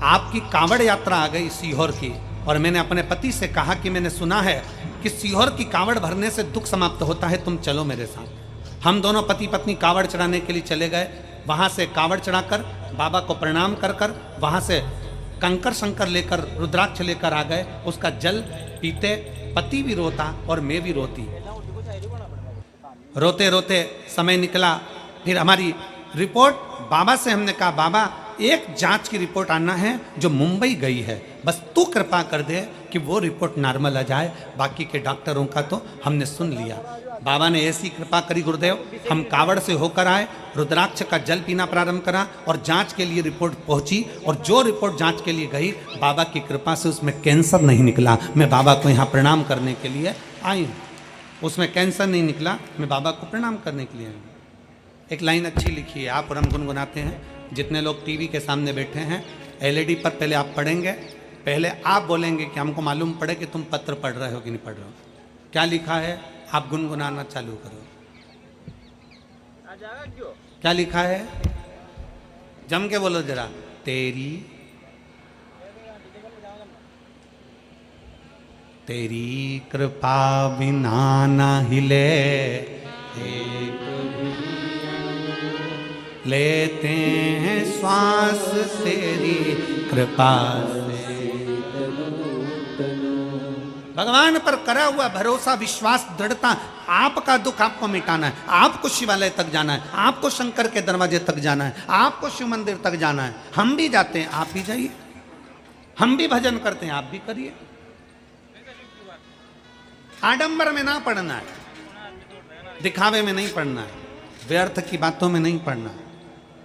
Speaker 1: आपकी कांवड़ यात्रा आ गई सीहोर की, और मैंने अपने पति से कहा कि मैंने सुना है कि सीहोर की कांवड़ भरने से दुख समाप्त होता है, तुम चलो मेरे साथ। हम दोनों पति पत्नी कांवड़ चढ़ाने के लिए चले गए। वहाँ से कांवड़ चढ़ाकर बाबा को प्रणाम कर कर वहाँ से कंकर शंकर लेकर, रुद्राक्ष लेकर आ गए। उसका जल पीते पति भी रोता और मैं भी रोती। रोते रोते समय निकला। फिर हमारी रिपोर्ट बाबा से हमने कहा, बाबा एक जांच की रिपोर्ट आना है जो मुंबई गई है, बस तू कृपा कर दे कि वो रिपोर्ट नॉर्मल आ जाए, बाकी के डॉक्टरों का तो हमने सुन लिया। बाबा ने ऐसी कृपा करी गुरुदेव, हम कावड़ से होकर आए, रुद्राक्ष का जल पीना प्रारंभ करा और जांच के लिए रिपोर्ट पहुंची, और जो रिपोर्ट जांच के लिए गई, बाबा की कृपा से उसमें कैंसर नहीं निकला। मैं बाबा को यहाँ प्रणाम करने के लिए आई हूँ। उसमें कैंसर नहीं निकला, मैं बाबा को प्रणाम करने के लिए आई हूँ। एक लाइन अच्छी लिखी है, आप और हम गुनगुनाते हैं। जितने लोग टीवी के सामने बैठे हैं, एलईडी पर पहले आप पढ़ेंगे, पहले आप बोलेंगे कि हमको मालूम पड़े कि तुम पत्र पढ़ रहे हो कि नहीं पढ़ रहे हो। क्या लिखा है, आप गुनगुनाना चालू करो। क्या लिखा है, जम के बोलो जरा। तेरी कृपा बिना ना हिले, लेते हैं श्वास तेरी कृपा से। भगवान पर करा हुआ भरोसा, विश्वास, दृढ़ता। आपका दुख आपको मिटाना है, आपको शिवालय तक जाना है, आपको शंकर के दरवाजे तक जाना है, आपको शिव मंदिर तक जाना है। हम भी जाते हैं, आप भी जाइए। हम भी भजन करते हैं, आप भी करिए। आडंबर में ना पढ़ना है, दिखावे में नहीं पढ़ना है, व्यर्थ की बातों में नहीं पढ़ना है,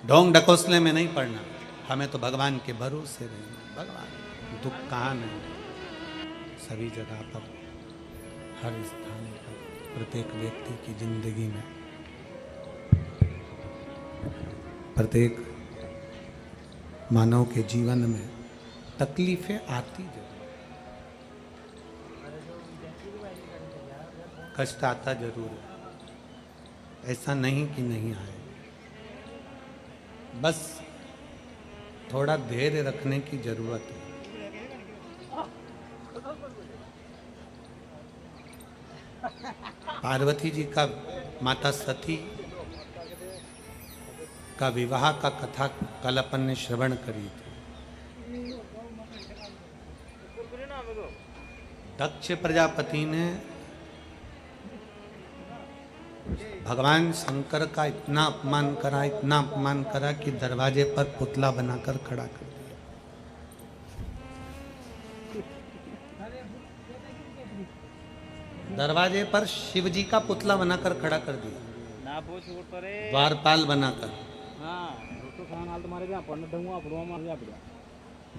Speaker 1: ढोंग ढकोसले में नहीं पढ़ना। हमें तो भगवान के भरोसे रहना। भगवान दुख कहाँ नहीं, सभी जगह पर, हर स्थान पर, प्रत्येक व्यक्ति की जिंदगी में, प्रत्येक मानव के जीवन में तकलीफें आती जरूर, कष्ट आता जरूर है। ऐसा नहीं कि नहीं आए, बस थोड़ा धैर्य रखने की जरूरत है। पार्वती जी का, माता सती का विवाह का कथा कल अपन ने श्रवण करी थी। दक्ष प्रजापति ने भगवान शंकर का इतना अपमान करा, इतना अपमान करा कि दरवाजे पर पुतला बनाकर खड़ा कर दिया। दरवाजे पर शिव जी का पुतला बनाकर खड़ा कर दिया, द्वारपाल बनाकर।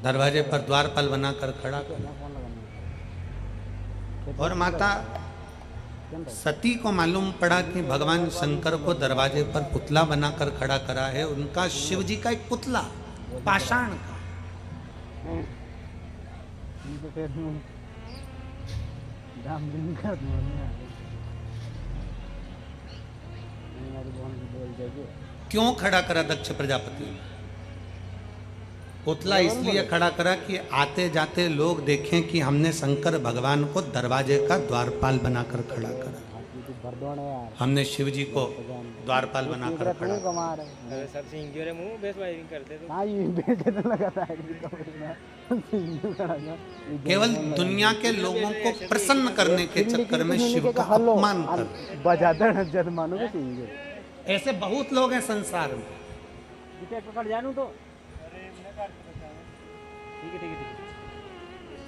Speaker 1: दरवाजे पर द्वारपाल बनाकर खड़ा कर। और माता सती को मालूम पड़ा कि भगवान शंकर को दरवाजे पर पुतला बनाकर खड़ा करा है, उनका शिव जी का एक पुतला पाषाण का। क्यों खड़ा करा दक्ष प्रजापति ने? पुतला इसलिए खड़ा करा कि आते जाते लोग देखें कि हमने शंकर भगवान को दरवाजे का द्वारपाल बनाकर खड़ा करा, हमने शिव जी को द्वारपाल बनाकर खड़ा केवल दुनिया के लोगों को प्रसन्न करने के चक्कर में शिव का अपमान कर। ऐसे बहुत लोग हैं संसार में।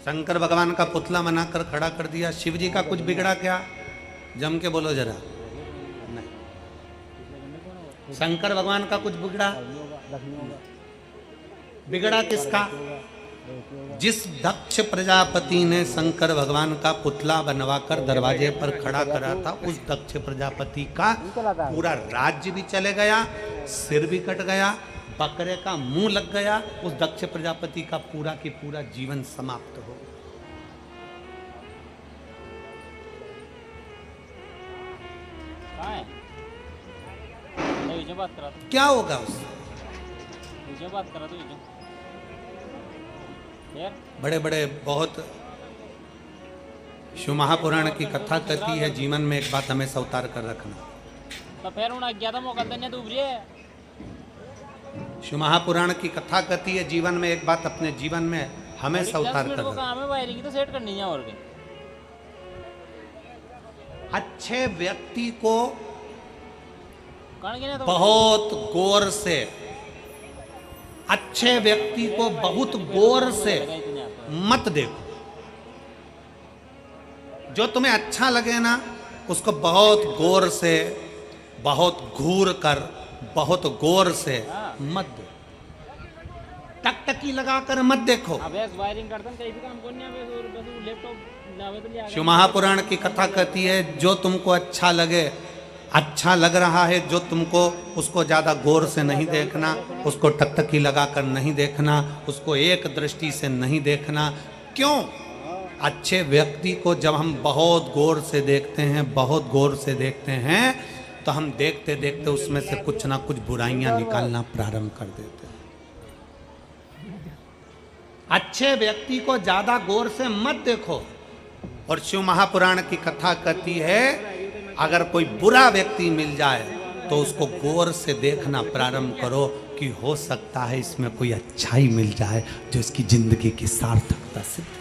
Speaker 1: शंकर भगवान का पुतला बनाकर खड़ा कर दिया। शिव जी का कुछ बिगड़ा क्या? जम के बोलो जरा। नहीं, शंकर भगवान का कुछ बिगड़ा? बिगड़ा किसका? जिस दक्ष प्रजापति ने शंकर भगवान का पुतला बनवाकर दरवाजे पर खड़ा करा था, उस दक्ष प्रजापति का पूरा राज्य भी चले गया, सिर भी कट गया, बकरे का मुंह लग गया, उस दक्ष प्रजापति का पूरा की पूरा जीवन समाप्त हो। क्या होगा उससे? बड़े बड़े बहुत शिव महापुराण की कथा कहती है, जीवन में एक बात हमेशा उतार कर रखना।
Speaker 2: तो फिर
Speaker 1: शिव महापुराण की कथा कहती है, जीवन में एक बात अपने जीवन में हमेशा उतार कर
Speaker 2: वायरिंग तो सेट करनी है। और
Speaker 1: अच्छे व्यक्ति को बहुत गौर से, अच्छे व्यक्ति को बहुत गौर से मत देखो। जो तुम्हें अच्छा लगे ना उसको बहुत गौर से, बहुत घूर कर, बहुत गौर से मत देखो। टकटकी लगाकर मत देखो।
Speaker 2: अब ऐस वायरिंग करता कहीं भी काम करने आवे और बस वो लैपटॉप लावे तो ले आ
Speaker 1: शिव महापुराण की कथा कहती है जो तुमको अच्छा लगे, अच्छा लग रहा है जो तुमको, उसको ज्यादा गौर से नहीं देखना, उसको टकटकी लगाकर नहीं देखना, उसको एक दृष्टि से नहीं देखना। क्यों? अच्छे व्यक्ति को जब हम बहुत गौर से देखते हैं, बहुत गौर से देखते हैं, तो हम देखते देखते उसमें से कुछ ना कुछ बुराइयां निकालना प्रारंभ कर देते हैं। अच्छे व्यक्ति को ज्यादा गौर से मत देखो। और शिव महापुराण की कथा कहती है अगर कोई बुरा व्यक्ति मिल जाए तो उसको गौर से देखना प्रारंभ करो कि हो सकता है इसमें कोई अच्छाई मिल जाए जो इसकी जिंदगी की सार्थकता सिद्ध करे।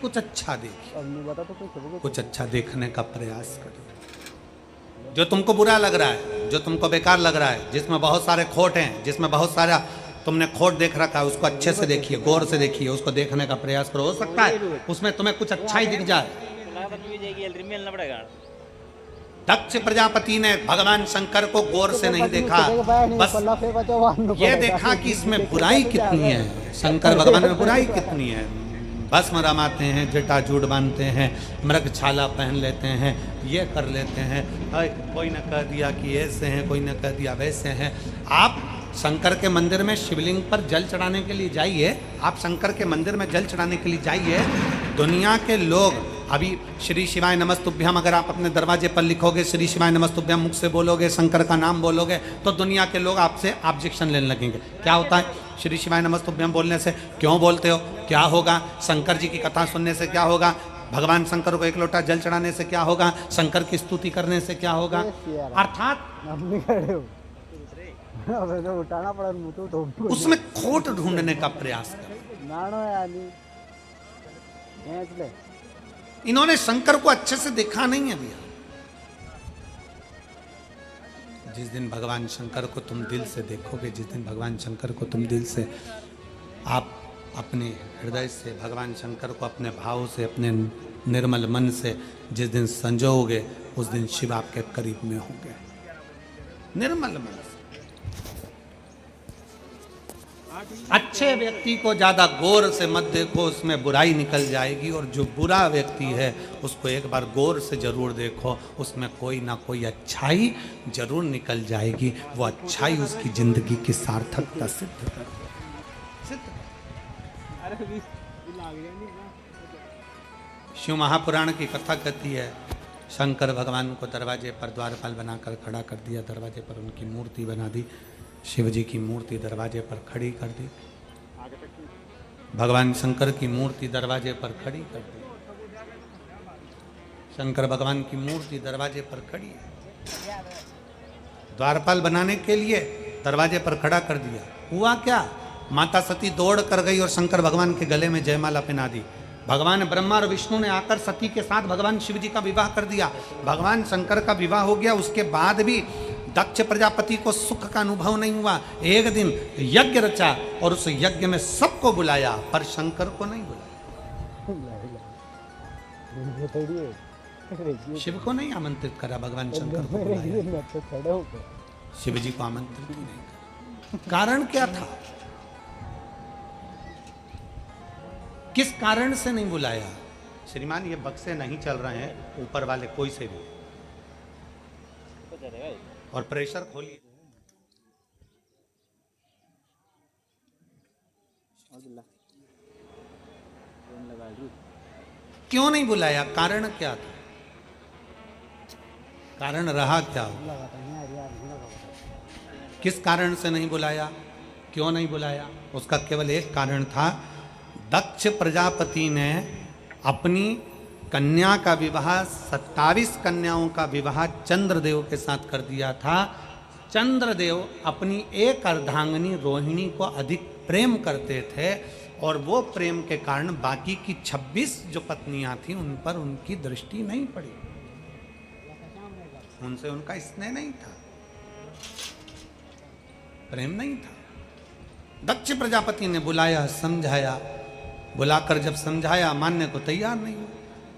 Speaker 1: कुछ अच्छा देखिए, कुछ अच्छा देखने का प्रयास करो। जो तुमको बुरा लग रहा है, जो तुमको बेकार लग रहा है, जिसमें बहुत सारे खोट हैं, जिसमें बहुत सारा तुमने खोट देख रखा है, उसको अच्छे से देखिए, गौर से देखिए, उसको देखने का प्रयास करो। हो सकता है उसमें तुम्हें कुछ अच्छा ही दिख जाए। दक्ष प्रजापति ने भगवान शंकर को गौर से नहीं देखा, बस ये देखा कि इसमें बुराई कितनी है, शंकर भगवान में बुराई कितनी है। भस्म रमाते हैं, जटाजूट बांधते हैं, मृगछाला पहन लेते हैं, ये कर लेते हैं, कोई ने कह दिया कि ऐसे हैं, कोई ने कह दिया वैसे हैं। आप शंकर के मंदिर में शिवलिंग पर जल चढ़ाने के लिए जाइए, आप शंकर के मंदिर में जल चढ़ाने के लिए जाइए। दुनिया के लोग अभी श्री शिवाय नमस्तुभ्यम अगर आप अपने दरवाजे पर लिखोगे, श्री शिवाय नमस्तुभ्यम मुख से बोलोगे, शंकर का नाम बोलोगे, तो दुनिया के लोग आपसे ऑब्जेक्शन लेने लगेंगे। क्या होता है श्री शिवाय नमस्तुभ्यम बोलने से? क्यों बोलते हो? क्या होगा? शंकर जी की कथा सुनने से क्या होगा? भगवान शंकर को एक लोटा जल चढ़ाने से क्या होगा? शंकर की स्तुति करने से क्या होगा? अर्थात
Speaker 3: उठाना पड़ा
Speaker 1: उसमें खोट ढूंढने का प्रयास कर। इन्होंने शंकर को अच्छे से देखा नहीं है भैया। जिस दिन भगवान शंकर को तुम दिल से देखोगे, जिस दिन भगवान शंकर को तुम दिल से, आप अपने हृदय से भगवान शंकर को अपने भाव से, अपने निर्मल मन से जिस दिन संजोगे, उस दिन शिव आपके करीब में होंगे, निर्मल मन से। अच्छे व्यक्ति को ज्यादा गौर से मत देखो, उसमें बुराई निकल जाएगी। और जो बुरा व्यक्ति है उसको एक बार गौर से जरूर देखो, उसमें कोई ना कोई अच्छाई जरूर निकल जाएगी। वो अच्छाई उसकी जिंदगी की सार्थकता सिद्ध कर शिव महापुराण की कथा कहती है शंकर भगवान को दरवाजे पर द्वारपाल बनाकर खड़ा कर दिया, दरवाजे पर उनकी मूर्ति बना दी, शिव जी की मूर्ति दरवाजे पर खड़ी कर दी, भगवान शंकर की मूर्ति दरवाजे पर खड़ी कर दी। शंकर भगवान की मूर्ति दरवाजे पर खड़ी है, द्वारपाल बनाने के लिए दरवाजे पर खड़ा कर दिया। हुआ क्या? माता सती दौड़ कर गई और शंकर भगवान के गले में जयमाला पहना दी। भगवान ब्रह्मा और विष्णु ने आकर सती के साथ भगवान शिव जी का विवाह कर दिया। भगवान शंकर का विवाह हो गया, उसके बाद भी दक्ष प्रजापति को सुख का अनुभव नहीं हुआ। एक दिन यज्ञ रचा और उस यज्ञ में सबको बुलाया, पर शंकर को नहीं बुलाया। शिव को नहीं आमंत्रित करा, भगवान शंकर को बुलाया, शिव जी को आमंत्रित नहीं करा। कारण क्या था? किस कारण से नहीं बुलाया? श्रीमान ये बक्से नहीं चल रहे हैं, ऊपर वाले कोई से भी, और प्रेशर खोलिए। क्यों नहीं बुलाया? कारण क्या था? कारण रहा क्या? किस कारण से नहीं बुलाया? क्यों नहीं बुलाया? उसका केवल एक कारण था, दक्ष प्रजापति ने अपनी कन्या का विवाह, 27 कन्याओं का विवाह चंद्रदेव के साथ कर दिया था। चंद्रदेव अपनी एक अर्धांगिनी रोहिणी को अधिक प्रेम करते थे और वो प्रेम के कारण बाकी की 26 जो पत्नियां थीं उन पर उनकी दृष्टि नहीं पड़ी, उनसे उनका स्नेह नहीं था, प्रेम नहीं था। दक्ष प्रजापति ने बुलाया, समझाया, बुलाकर जब समझाया, मानने को तैयार नहीं हुआ।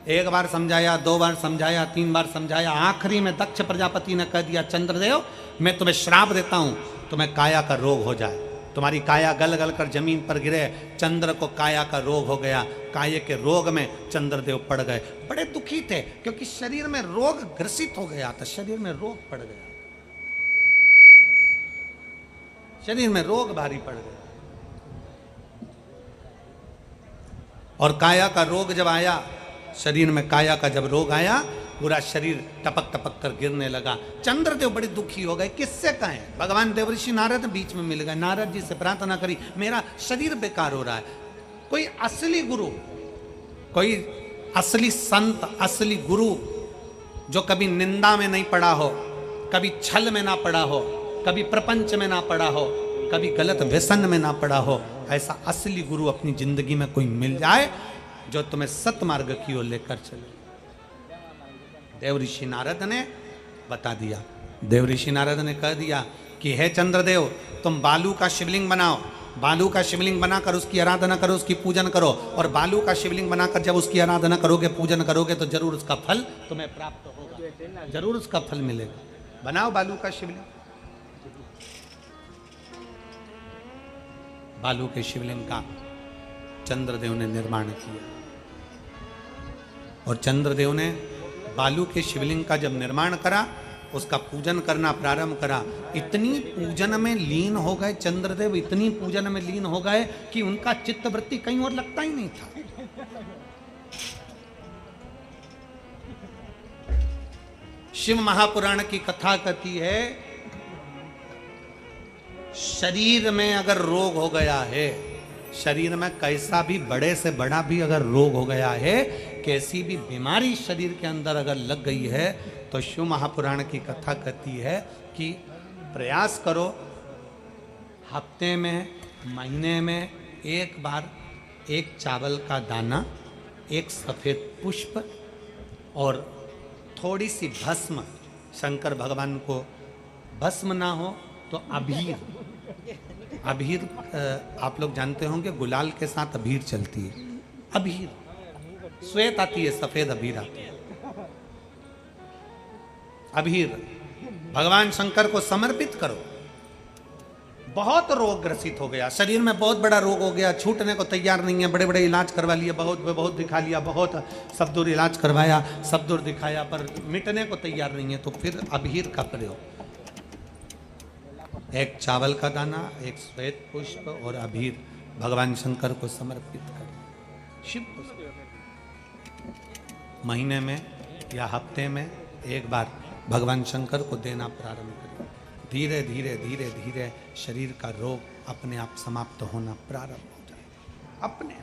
Speaker 1: एक बार समझाया, 2 बार समझाया, 3 बार समझाया, आखिरी में दक्ष प्रजापति ने कह दिया, चंद्रदेव मैं तुम्हें श्राप देता हूं, तुम्हें काया का रोग हो जाए, तुम्हारी काया गल गल कर जमीन पर गिरे। चंद्र को काया का रोग हो गया। काये के रोग में चंद्रदेव पड़ गए। बड़े दुखी थे क्योंकि शरीर में रोग ग्रसित हो गया था, शरीर में रोग पड़ गया, शरीर में रोग भारी पड़ गया। और काया का रोग जब आया, शरीर में काया का जब रोग आया, पूरा शरीर टपक टपक कर गिरने लगा। चंद्रदेव बड़े दुखी हो गए। किससे कहें? भगवान देवर्षि नारद बीच में मिल गए। नारद जी से प्रार्थना करी, मेरा शरीर बेकार हो रहा है। कोई असली गुरु, कोई असली संत, असली गुरु जो कभी निंदा में नहीं पड़ा हो, कभी छल में ना पड़ा हो, कभी प्रपंच में ना पड़ा हो, कभी गलत व्यसन में ना पड़ा हो, ऐसा असली गुरु अपनी जिंदगी में कोई मिल जाए जो तुम्हें सतमार्ग की ओर लेकर चले। देवऋषि नारद ने बता दिया। देवऋषि नारद ने कह दिया कि हे चंद्रदेव, तुम बालू का शिवलिंग बनाओ, बालू का शिवलिंग बनाकर उसकी आराधना करो, उसकी पूजन करो। और बालू का शिवलिंग बनाकर जब उसकी आराधना करोगे, पूजन करोगे, तो जरूर उसका फल तुम्हें प्राप्त होगा, जरूर उसका फल मिलेगा। बनाओ बालू का शिवलिंग। बालू के शिवलिंग का चंद्रदेव ने निर्माण किया। और चंद्रदेव ने बालू के शिवलिंग का जब निर्माण करा, उसका पूजन करना प्रारंभ करा। इतनी पूजन में लीन हो गए चंद्रदेव, इतनी पूजन में लीन हो गए कि उनका चित्तवृत्ति कहीं और लगता ही नहीं था। शिव महापुराण की कथा कहती है, शरीर में अगर रोग हो गया है, शरीर में कैसा भी बड़े से बड़ा भी अगर रोग हो गया है, कैसी भी बीमारी शरीर के अंदर अगर लग गई है, तो शिव महापुराण की कथा कहती है कि प्रयास करो, हफ्ते में, महीने में एक बार एक चावल का दाना, एक सफ़ेद पुष्प और थोड़ी सी भस्म, शंकर भगवान को भस्म ना हो तो अबीर, अबीर आप लोग जानते होंगे, गुलाल के साथ अबीर चलती है। अबीर श्वेत आती है, सफेद अबीर आती है। अबीर भगवान शंकर को समर्पित करो। बहुत रोग ग्रसित हो गया, शरीर में बहुत बड़ा रोग हो गया, छूटने को तैयार नहीं है। बड़े बड़े इलाज करवा लिए, बहुत दिखा लिया, बहुत सब दूर इलाज करवाया, सब दूर दिखाया, पर मिटने को तैयार नहीं है। तो फिर अबीर का प्रयोग, एक चावल का दाना, एक श्वेत पुष्प और अबीर भगवान शंकर को समर्पित करें। शिव को महीने में या हफ्ते में एक बार भगवान शंकर को देना प्रारंभ करें। धीरे धीरे धीरे धीरे शरीर का रोग अपने आप समाप्त होना प्रारंभ हो जाएगा अपने।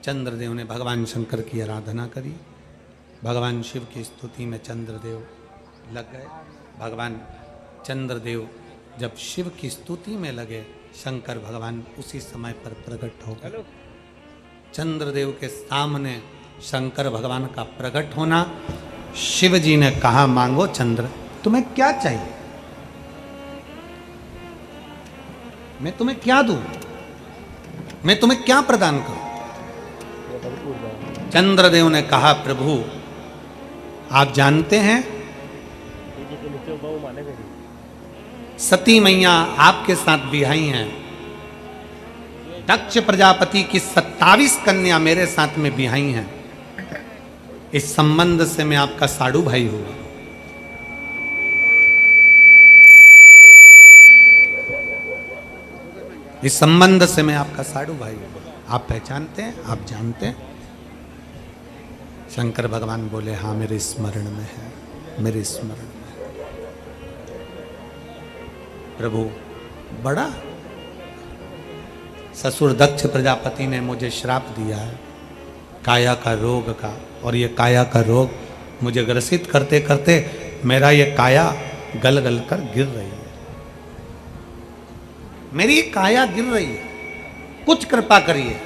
Speaker 1: चंद्रदेव ने भगवान शंकर की आराधना करी। भगवान शिव की स्तुति में चंद्रदेव लग गए। भगवान चंद्रदेव जब शिव की स्तुति में लगे, शंकर भगवान उसी समय पर प्रकट हो गए। चंद्रदेव के सामने शंकर भगवान का प्रकट होना, शिव जी ने कहा, मांगो चंद्र, तुम्हें क्या चाहिए, मैं तुम्हें क्या दूं, मैं तुम्हें क्या प्रदान करूं। चंद्रदेव ने कहा, प्रभु आप जानते हैं सती मैया आपके साथ बिहाई हैं, दक्ष प्रजापति की 27 कन्या मेरे साथ में बिहाई हैं। इस संबंध से मैं आपका साड़ू भाई हूं। इस संबंध से मैं आपका साड़ू भाई हूं। आप पहचानते हैं, आप जानते हैं। शंकर भगवान बोले, हाँ मेरे स्मरण में है, मेरे स्मरण में। प्रभु बड़ा ससुर दक्ष प्रजापति ने मुझे श्राप दिया है काया का रोग का, और ये काया का रोग मुझे ग्रसित करते करते मेरा ये काया गल गल कर गिर रही है, मेरी काया गिर रही है, कुछ कृपा करिए।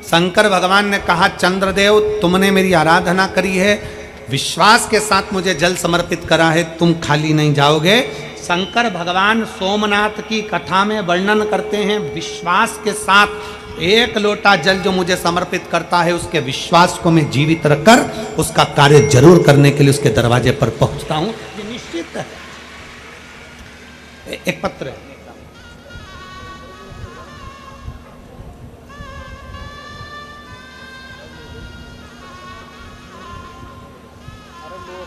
Speaker 1: शंकर भगवान ने कहा, चंद्रदेव तुमने मेरी आराधना करी है, विश्वास के साथ मुझे जल समर्पित करा है, तुम खाली नहीं जाओगे। शंकर भगवान सोमनाथ की कथा में वर्णन करते हैं, विश्वास के साथ एक लोटा जल जो मुझे समर्पित करता है, उसके विश्वास को मैं जीवित रखकर उसका कार्य जरूर करने के लिए उसके दरवाजे पर पहुंचता हूं। ये निश्चित है। एक पत्र है,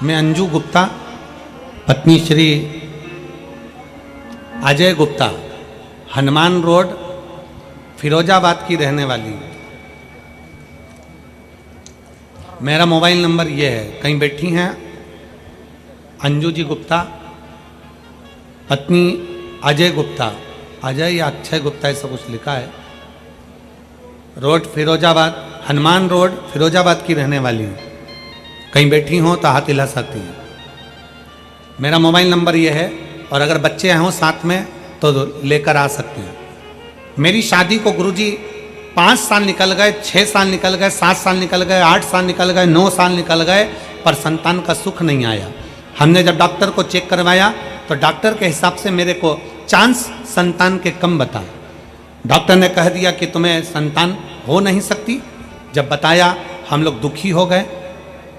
Speaker 1: मैं अंजू गुप्ता, पत्नी श्री अजय गुप्ता, हनुमान रोड, फिरोजाबाद की रहने वाली हूँ। मेरा मोबाइल नंबर ये है, कहीं बैठी हैं अंजू जी गुप्ता, पत्नी अजय गुप्ता, अजय या अक्षय गुप्ता ऐसा कुछ लिखा है, रोड फिरोजाबाद, हनुमान रोड फिरोजाबाद की रहने वाली हूँ। कहीं बैठी हो तो हाथ हिला सकती हैं। मेरा मोबाइल नंबर ये है, और अगर बच्चे हों साथ में तो लेकर आ सकते हैं। मेरी शादी को गुरुजी 5 साल निकल गए, 6 साल निकल गए, 7 साल निकल गए, 8 साल निकल गए, 9 साल निकल गए, पर संतान का सुख नहीं आया। हमने जब डॉक्टर को चेक करवाया तो डॉक्टर के हिसाब से मेरे को चांस संतान के कम बताए। डॉक्टर ने कह दिया कि तुम्हें संतान हो नहीं सकती। जब बताया हम लोग दुखी हो गए,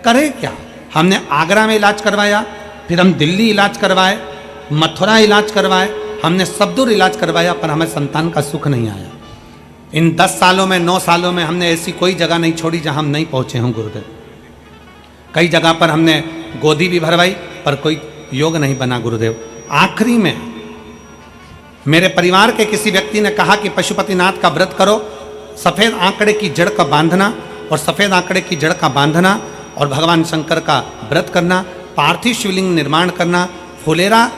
Speaker 1: करें क्या। हमने आगरा में इलाज करवाया, फिर हम दिल्ली इलाज करवाए, मथुरा इलाज करवाए, हमने सब दूर इलाज करवाया, पर हमें संतान का सुख नहीं आया। इन 10 सालों में 9 सालों में हमने ऐसी कोई जगह नहीं छोड़ी जहां हम नहीं पहुंचे हों गुरुदेव। कई जगह पर हमने गोदी भी भरवाई, पर कोई योग नहीं बना गुरुदेव। आखिरी में मेरे परिवार के किसी व्यक्ति ने कहा कि पशुपतिनाथ का व्रत करो, सफेद आंकड़े की जड़ का बांधना, और सफेद आंकड़े की जड़ का बांधना और भगवान शंकर का व्रत करना, पार्थिव शिवलिंग निर्माण करना, फुलेरा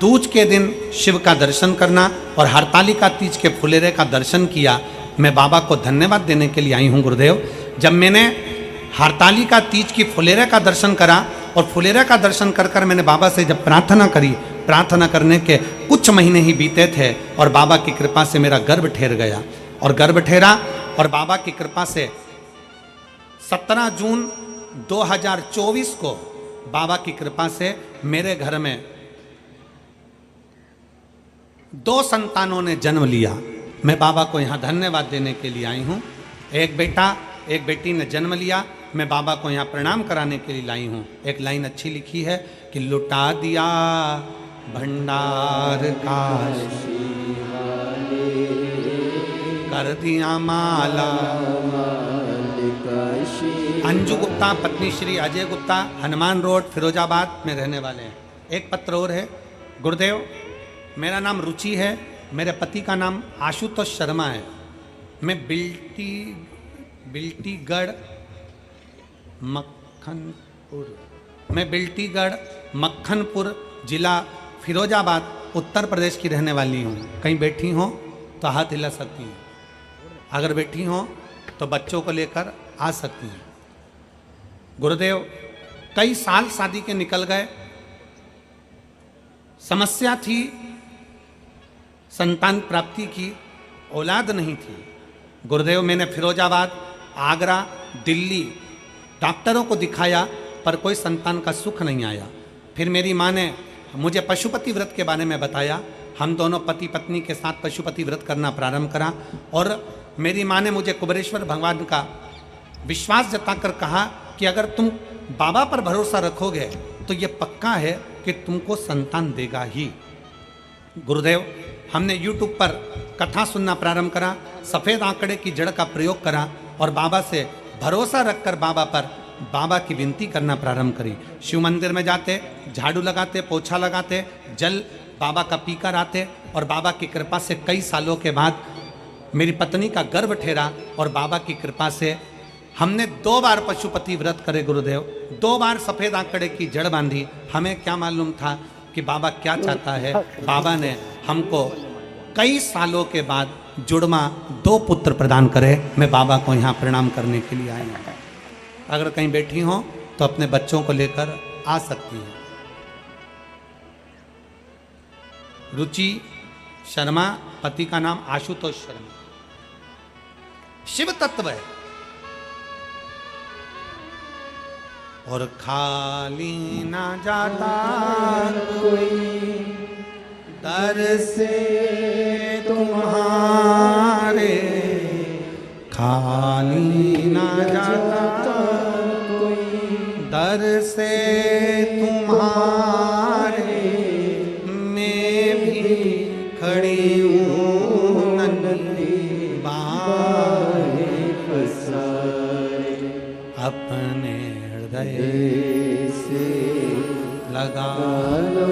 Speaker 1: दूज के दिन शिव का दर्शन करना, और हरतालिका तीज के फुलेरे का दर्शन किया। मैं बाबा को धन्यवाद देने के लिए आई हूँ गुरुदेव। जब मैंने हरतालिका तीज की फुलेरे का दर्शन करा, और फुलेरे का दर्शन कर कर मैंने बाबा से जब प्रार्थना करी, प्रार्थना करने के कुछ महीने ही बीते थे, और बाबा की कृपा से मेरा गर्भ ठहर गया, और गर्भ ठहरा, और बाबा की कृपा से 17 जून 2024 को बाबा की कृपा से मेरे घर में 2 संतानों ने जन्म लिया। मैं बाबा को यहाँ धन्यवाद देने के लिए आई हूँ। एक बेटा एक बेटी ने जन्म लिया, मैं बाबा को यहाँ प्रणाम कराने के लिए लाई हूँ। एक लाइन अच्छी लिखी है कि लुटा दिया भंडार का, कर दिया माला। अंजू गुप्ता, पत्नी श्री अजय गुप्ता, हनुमान रोड फिरोजाबाद में रहने वाले हैं। एक पत्र और है गुरुदेव। मेरा नाम रुचि है, मेरे पति का नाम आशुतोष शर्मा है। मैं बिल्टीगढ़ मक्खनपुर जिला फिरोजाबाद उत्तर प्रदेश की रहने वाली हूँ। कहीं बैठी हो तो हाथ हिला सकती हैं, अगर बैठी हो तो बच्चों को लेकर आ सकती हैं। गुरुदेव, कई साल शादी के निकल गए, समस्या थी संतान प्राप्ति की, औलाद नहीं थी। गुरुदेव, मैंने फिरोजाबाद, आगरा, दिल्ली डॉक्टरों को दिखाया, पर कोई संतान का सुख नहीं आया। फिर मेरी माँ ने मुझे पशुपति व्रत के बारे में बताया। हम दोनों पति पत्नी के साथ पशुपति व्रत करना प्रारंभ करा, और मेरी माँ ने मुझे कुबेरेश्वर भगवान का विश्वास जताकर कहा कि अगर तुम बाबा पर भरोसा रखोगे तो ये पक्का है कि तुमको संतान देगा ही। गुरुदेव, हमने YouTube पर कथा सुनना प्रारंभ करा, सफ़ेद आंकड़े की जड़ का प्रयोग करा, और बाबा से भरोसा रखकर बाबा की विनती करना प्रारंभ करी। शिव मंदिर में जाते, झाड़ू लगाते, पोछा लगाते, जल बाबा का पीकर आते, और बाबा की कृपा से कई सालों के बाद मेरी पत्नी का गर्भ ठहरा, और बाबा की कृपा से हमने 2 बार पशुपति व्रत करे गुरुदेव, 2 बार सफ़ेद आंकड़े की जड़ बांधी। हमें क्या मालूम था कि बाबा क्या चाहता है। बाबा ने हमको कई सालों के बाद जुड़वा 2 पुत्र प्रदान करे। मैं बाबा को यहाँ प्रणाम करने के लिए आई हूँ। अगर कहीं बैठी हो तो अपने बच्चों को लेकर आ सकती हैं। रुचि शर्मा, पति का नाम आशुतोष शर्मा। शिव तत्व है, और खाली ना जाता कोई दर से तुम्हारे खाली ना जाता कोई, दर से तुम्हारे मैं भी खड़ी हूँ नन्ही बाहें पसारे, अपने हृदय से लगा लो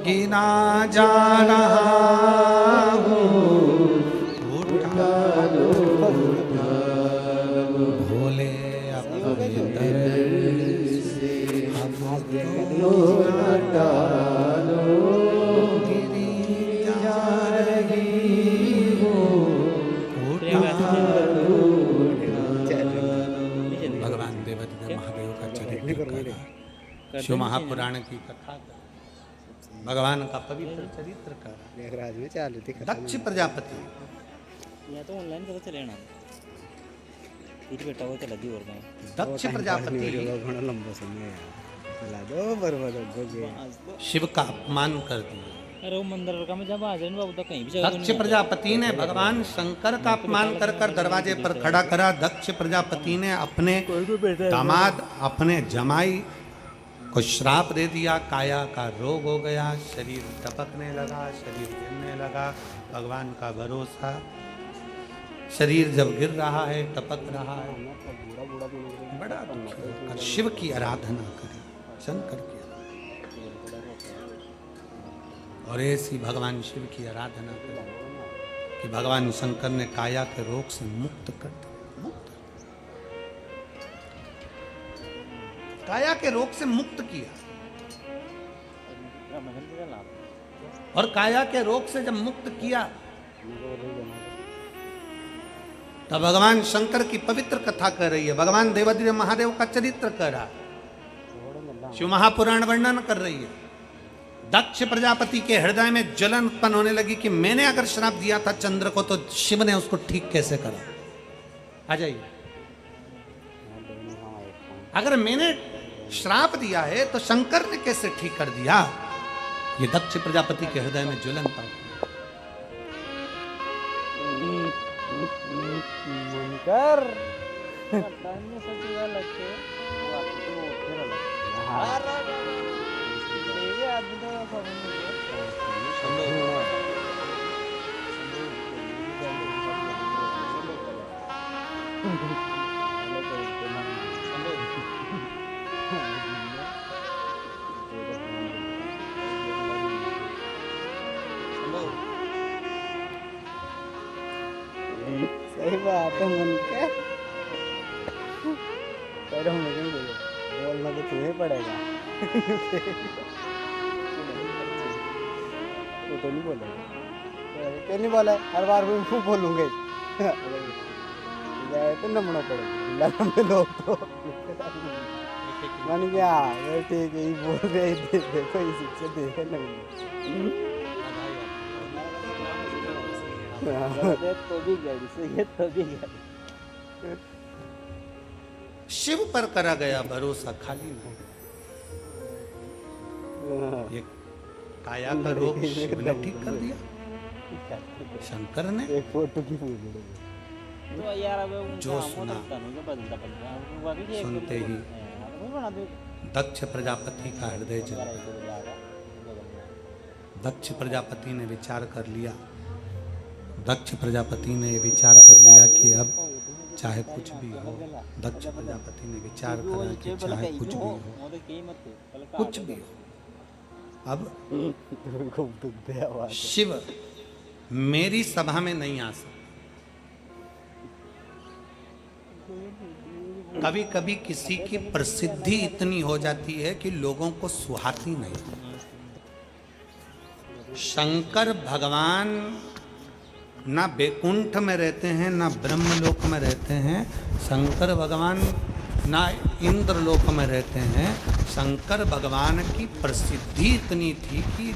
Speaker 1: गिना जा रहा हूँ, उठा लो भोले अपने दर से हटा लो, गिरी जा रही हूँ, उठा लो। भगवान देवादिदेव महादेव का चरित्र, शिव महापुराण की कथा, भगवान का पवित्र चरित्र का दक्ष प्रजापति।
Speaker 2: या तो ऑनलाइन पता चले ना इधर बेटा वो चला दी और में
Speaker 1: दक्ष प्रजापति
Speaker 3: लंबा समय चला दो बर्बाद
Speaker 1: शिव का अपमान कर दिया।
Speaker 2: अरे वो मंदिर का में जब आ जाए बाबू तो कहीं भी जगह
Speaker 1: दक्ष प्रजापति ने भगवान शंकर का अपमान कर कर दरवाजे पर खड़ा करा। दक्ष प्रजापति ने अपने दामाद अपने जमाई को श्राप दे दिया, काया का रोग हो गया, शरीर टपकने लगा, शरीर गिरने लगा। भगवान का भरोसा, शरीर जब गिर रहा है, टपक रहा है, बड़ा दुखी होकर शिव की आराधना करी, शंकर की और ऐसी भगवान शिव की आराधना करी कि भगवान शंकर ने काया के रोग से मुक्त कर दिया। काया के रोग से मुक्त किया और काया के रोग से जब मुक्त किया तब भगवान शंकर की पवित्र कथा कर रही है, भगवान देवादिदेव महादेव का चरित्र कर रहा, शिव महापुराण वर्णन कर रही है। दक्ष प्रजापति के हृदय में जलन उत्पन्न होने लगी कि मैंने अगर श्राप दिया था चंद्र को तो शिव ने उसको ठीक कैसे करा। आ जाइए, अगर मैंने श्राप दिया है तो शंकर ने कैसे ठीक कर दिया। ये दक्ष प्रजापति के हृदय में ज्वलन था।
Speaker 3: कर सही बात है मन के पर हम नहीं बोलना तो तुम्हें पड़ेगा वो तो नहीं बोलेगा, क्यों नहीं बोला, हर बार मैं बोलूँगा तो नमना पड़ेगा लंबे लोग तो मैंने क्या ठीक है ये बोल रहे देखो ये शिक्षा देखे नहीं तो भी गया
Speaker 1: शिव पर करा गया भरोसा खाली नहीं। ये काया का रोग शिव ने ठीक कर दिया, शंकर ने।
Speaker 3: एक फोटो की
Speaker 2: तो यार अब
Speaker 1: जो सुना सुनते ही दक्ष प्रजापति का हृदय जल गया। दक्ष प्रजापति ने विचार कर लिया, दक्ष प्रजापति ने विचार कर लिया कि अब चाहे कुछ भी हो। दक्ष प्रजापति ने विचार करा कि चाहे कुछ भी हो, कुछ भी हो, अब शिव मेरी सभा में नहीं आ सकते। कभी कभी किसी की प्रसिद्धि इतनी हो जाती है कि लोगों को सुहाती नहीं। शंकर भगवान ना बैकुंठ में रहते हैं ना ब्रह्मलोक में रहते हैं। शंकर भगवान ना इंद्र लोक में रहते हैं। शंकर भगवान की प्रसिद्धि इतनी थी कि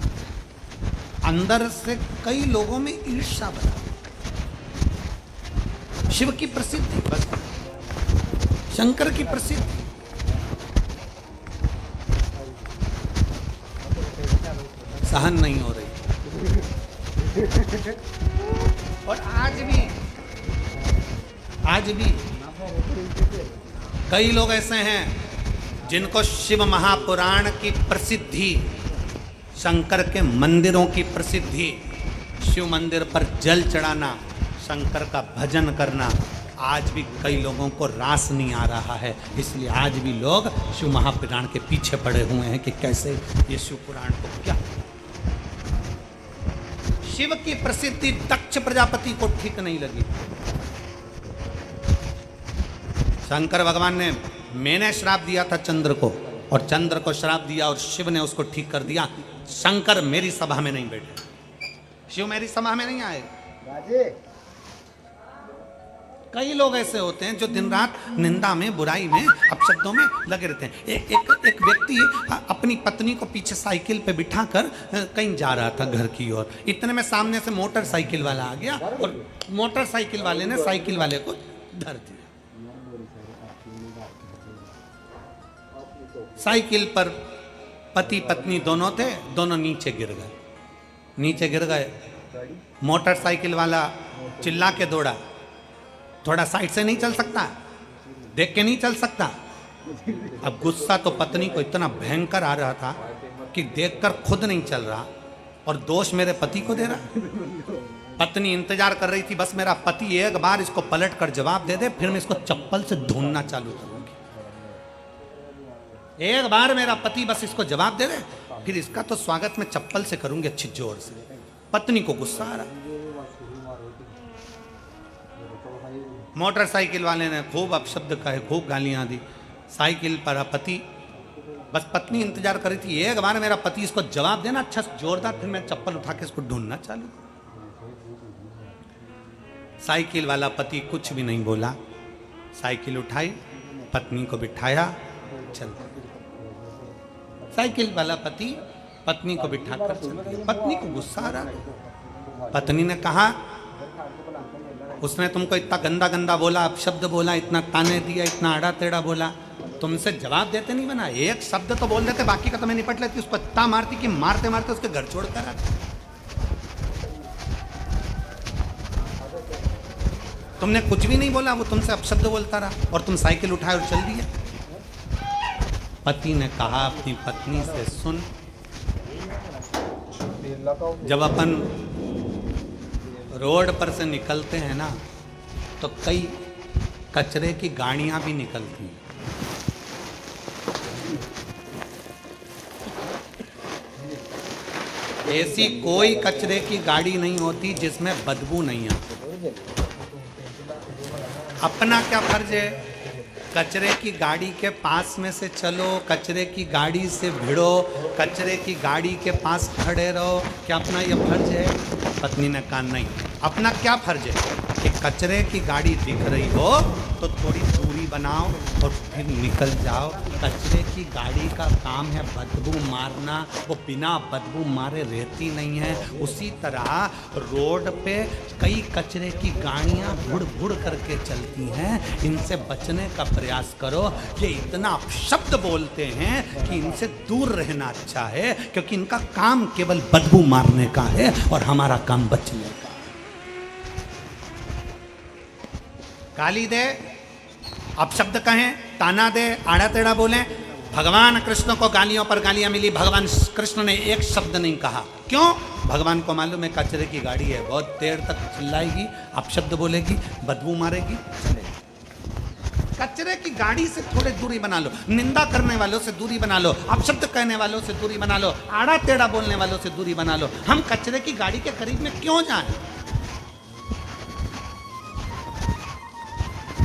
Speaker 1: अंदर से कई लोगों में ईर्ष्या बना। शिव की प्रसिद्धि बस, शंकर की प्रसिद्धि। सहन नहीं हो रही। और आज भी कई लोग ऐसे हैं जिनको शिव महापुराण की प्रसिद्धि, शंकर के मंदिरों की प्रसिद्धि, शिव मंदिर पर जल चढ़ाना, शंकर का भजन करना आज भी कई लोगों को रास नहीं आ रहा है। इसलिए आज भी लोग शिव महापुराण के पीछे पड़े हुए हैं कि कैसे ये शिव पुराण को क्या। शिव की प्रसिद्धि दक्ष प्रजापति को ठीक नहीं लगी। शंकर भगवान ने, मैंने श्राप दिया था चंद्र को और चंद्र को श्राप दिया और शिव ने उसको ठीक कर दिया। शंकर मेरी सभा में नहीं बैठे, शिव मेरी सभा में नहीं आए। कई लोग ऐसे होते हैं जो दिन रात निंदा में, बुराई में, अपशब्दों में लगे रहते हैं। एक व्यक्ति अपनी पत्नी को पीछे साइकिल पे बिठाकर कहीं जा रहा था घर की ओर। इतने में सामने से मोटरसाइकिल वाला आ गया और मोटरसाइकिल वाले ने साइकिल वाले को धर दिया। साइकिल पर पति पत्नी दोनों थे, दोनों नीचे गिर गए। मोटरसाइकिल वाला चिल्ला के दौड़ा, थोड़ा साइड से नहीं चल सकता, देख के नहीं चल सकता। अब गुस्सा तो पत्नी को इतना भयंकर आ रहा था कि देखकर खुद नहीं चल रहा और दोष मेरे पति को दे रहा। पत्नी इंतजार कर रही थी, बस मेरा पति एक बार इसको पलट कर जवाब दे दे, फिर मैं इसको चप्पल से धूलना चालू करूंगी। एक बार मेरा पति बस इसको जवाब दे दे, फिर इसका तो स्वागत मैं चप्पल से करूंगी अच्छी जोर से। पत्नी को गुस्सा आ रहा। मोटरसाइकिल वाले ने खूब अपशब्द कहे, खूब गालियां दी। साइकिल पर पति, बस पत्नी इंतजार कर रही थी, एक बार मेरा पति इसको जवाब देना अच्छा जोरदार, फिर मैं चप्पल उठा के इसको ढूंढना चालू। साइकिल वाला पति कुछ भी नहीं बोला, साइकिल उठाई, पत्नी को बिठाया, चल। साइकिल वाला पति पत्नी को बिठाकर चल दिया। पत्नी को गुस्सा आ रहा। पत्नी ने कहा, उसने तुमको इतना गंदा गंदा बोला, अपशब्द बोला, इतना ताने दिया, इतना आड़ा टेढ़ा बोला, तुमसे जवाब देते नहीं बना, एक शब्द तो बोल देते, बाकी का तो मैं निपट लेती। उसको इतना मारती कि मारते मारते उसके घर छोड़ कर आती। तुमने कुछ भी नहीं बोला, वो तुमसे अपशब्द बोलता रहा और तुम साइकिल उठाए और चल दिए। पति ने कहा अपनी पत्नी से, सुन, जब अपन रोड पर से निकलते हैं ना तो कई कचरे की गाड़ियां भी निकलती हैं। ऐसी कोई कचरे की गाड़ी नहीं होती जिसमें बदबू नहीं आती। अपना क्या फर्ज है? कचरे की गाड़ी के पास में से चलो, कचरे की गाड़ी से भिड़ो, कचरे की गाड़ी के पास खड़े रहो। क्या अपना यह फर्ज है? पत्नी ने कहा नहीं। अपना क्या फर्ज है कि कचरे की गाड़ी दिख रही हो तो थोड़ी दूरी बनाओ और फिर निकल जाओ। कचरे की गाड़ी का काम है बदबू मारना, वो बिना बदबू मारे रहती नहीं है। उसी तरह रोड पे कई कचरे की गाड़ियां भुड़ भुड़ करके चलती हैं, इनसे बचने का प्रयास करो। ये इतना अपशब्द बोलते हैं कि इनसे दूर रहना अच्छा है, क्योंकि इनका काम केवल बदबू मारने का है और हमारा काम बचने का। गाली दे, अपशब्द कहें, ताना दे, आड़ा टेढ़ा बोलें। भगवान कृष्ण को गालियों पर गालियां मिली, भगवान कृष्ण ने एक शब्द नहीं कहा। क्यों? भगवान को मालूम है कचरे की गाड़ी है, बहुत देर तक चिल्लाएगी, अपशब्द बोलेगी, बदबू मारेगी, चलेगी। कचरे की गाड़ी से थोड़ी दूरी बना लो, निंदा करने वालों से दूरी बना लो, अपशब्द कहने वालों से दूरी बना लो, आड़ा टेढ़ा बोलने वालों से दूरी बना लो। हम कचरे की गाड़ी के करीब में क्यों जाएं?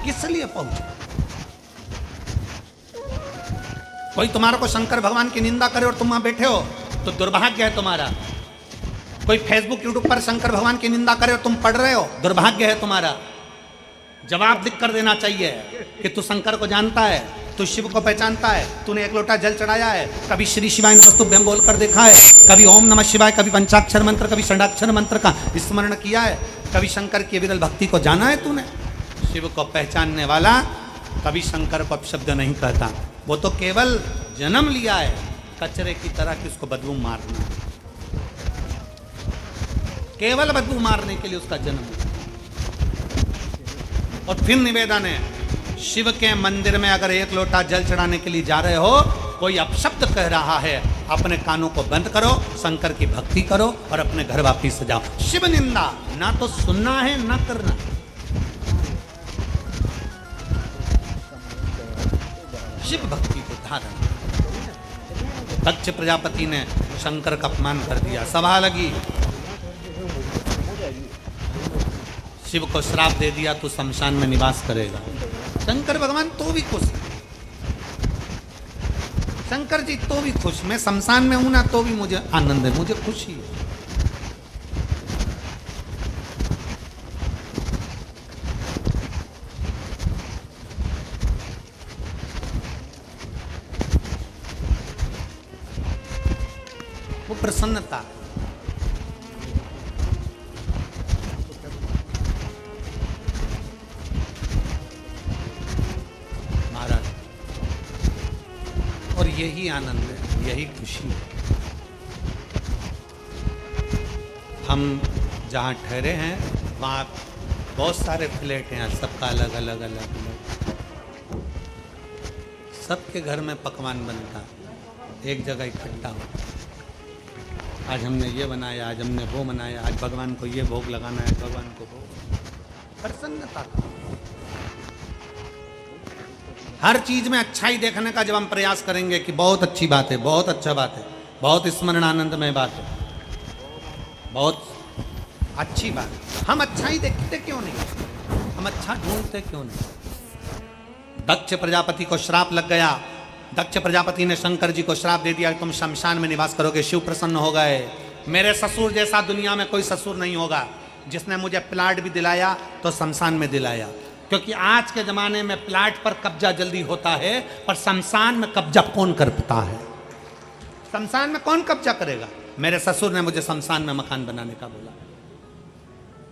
Speaker 1: किस लिए पहुंचे? कोई तुम्हारा को शंकर भगवान की निंदा करे और तुम वहां बैठे हो तो दुर्भाग्य है तुम्हारा। कोई फेसबुक यूट्यूब पर शंकर भगवान की निंदा करे और तुम पढ़ रहे हो, दुर्भाग्य है तुम्हारा। जवाब लिख कर देना चाहिए कि तू शंकर को जानता है, तू शिव को पहचानता है, तूने एक लोटा जल चढ़ाया है, कभी श्री शिवाय नमस्तुभ्यं बोल कर देखा है, कभी ओम नमः शिवाय, कभी पंचाक्षर मंत्र, कभी षडाक्षर मंत्र का स्मरण किया है, कभी शंकर की विरल भक्ति को जाना है तूने? शिव को पहचानने वाला कभी शंकर को अपशब्द नहीं कहता। वो तो केवल जन्म लिया है कचरे की तरह कि उसको बदबू मारना। केवल बदबू मारने के लिए उसका जन्म हुआ। और फिर निवेदन है, शिव के मंदिर में अगर एक लोटा जल चढ़ाने के लिए जा रहे हो, कोई अपशब्द कह रहा है, अपने कानों को बंद करो, शंकर की भक्ति करो और अपने घर वापिस जाओ। शिव निंदा ना तो सुनना है ना करना। शिव भक्ति को धारण। दक्ष प्रजापति ने शंकर का अपमान कर दिया, सभा लगी, शिव को श्राप दे दिया, तू शमशान में निवास करेगा। शंकर भगवान तो भी खुश, शंकर जी तो भी खुश, मैं शमशान में हूं ना तो भी मुझे आनंद है, मुझे खुशी है। वो प्रसन्नता है। महाराज, और यही आनंद है, यही खुशी है। हम जहाँ ठहरे हैं वहाँ बहुत सारे फ्लैट हैं, सबका अलग अलग अलग अलग, सबके घर में पकवान बनता है, एक जगह इकट्ठा हो। आज हमने ये बनाया, आज हमने वो बनाया, आज भगवान को ये भोग लगाना है, भगवान को भोग। प्रसन्नता, हर चीज में अच्छाई देखने का जब हम प्रयास करेंगे कि बहुत अच्छी बात है, बहुत अच्छा बात है, बहुत स्मरण आनंदमय बात है, बहुत अच्छी बात है, हम अच्छाई देखते क्यों नहीं, हम अच्छा ढूंढते क्यों नहीं। दक्ष प्रजापति को श्राप लग गया, दक्ष प्रजापति ने शंकर जी को श्राप दे दिया, तुम शमशान में निवास करोगे। शिव प्रसन्न हो गए, मेरे ससुर जैसा दुनिया में कोई ससुर नहीं होगा, जिसने मुझे प्लाट भी दिलाया तो शमशान में दिलाया। क्योंकि आज के जमाने में प्लाट पर कब्जा जल्दी होता है, पर शमशान में कब्जा कौन करता है? शमशान में कौन कब्जा करेगा? मेरे ससुर ने मुझे शमशान में मकान बनाने का बोला।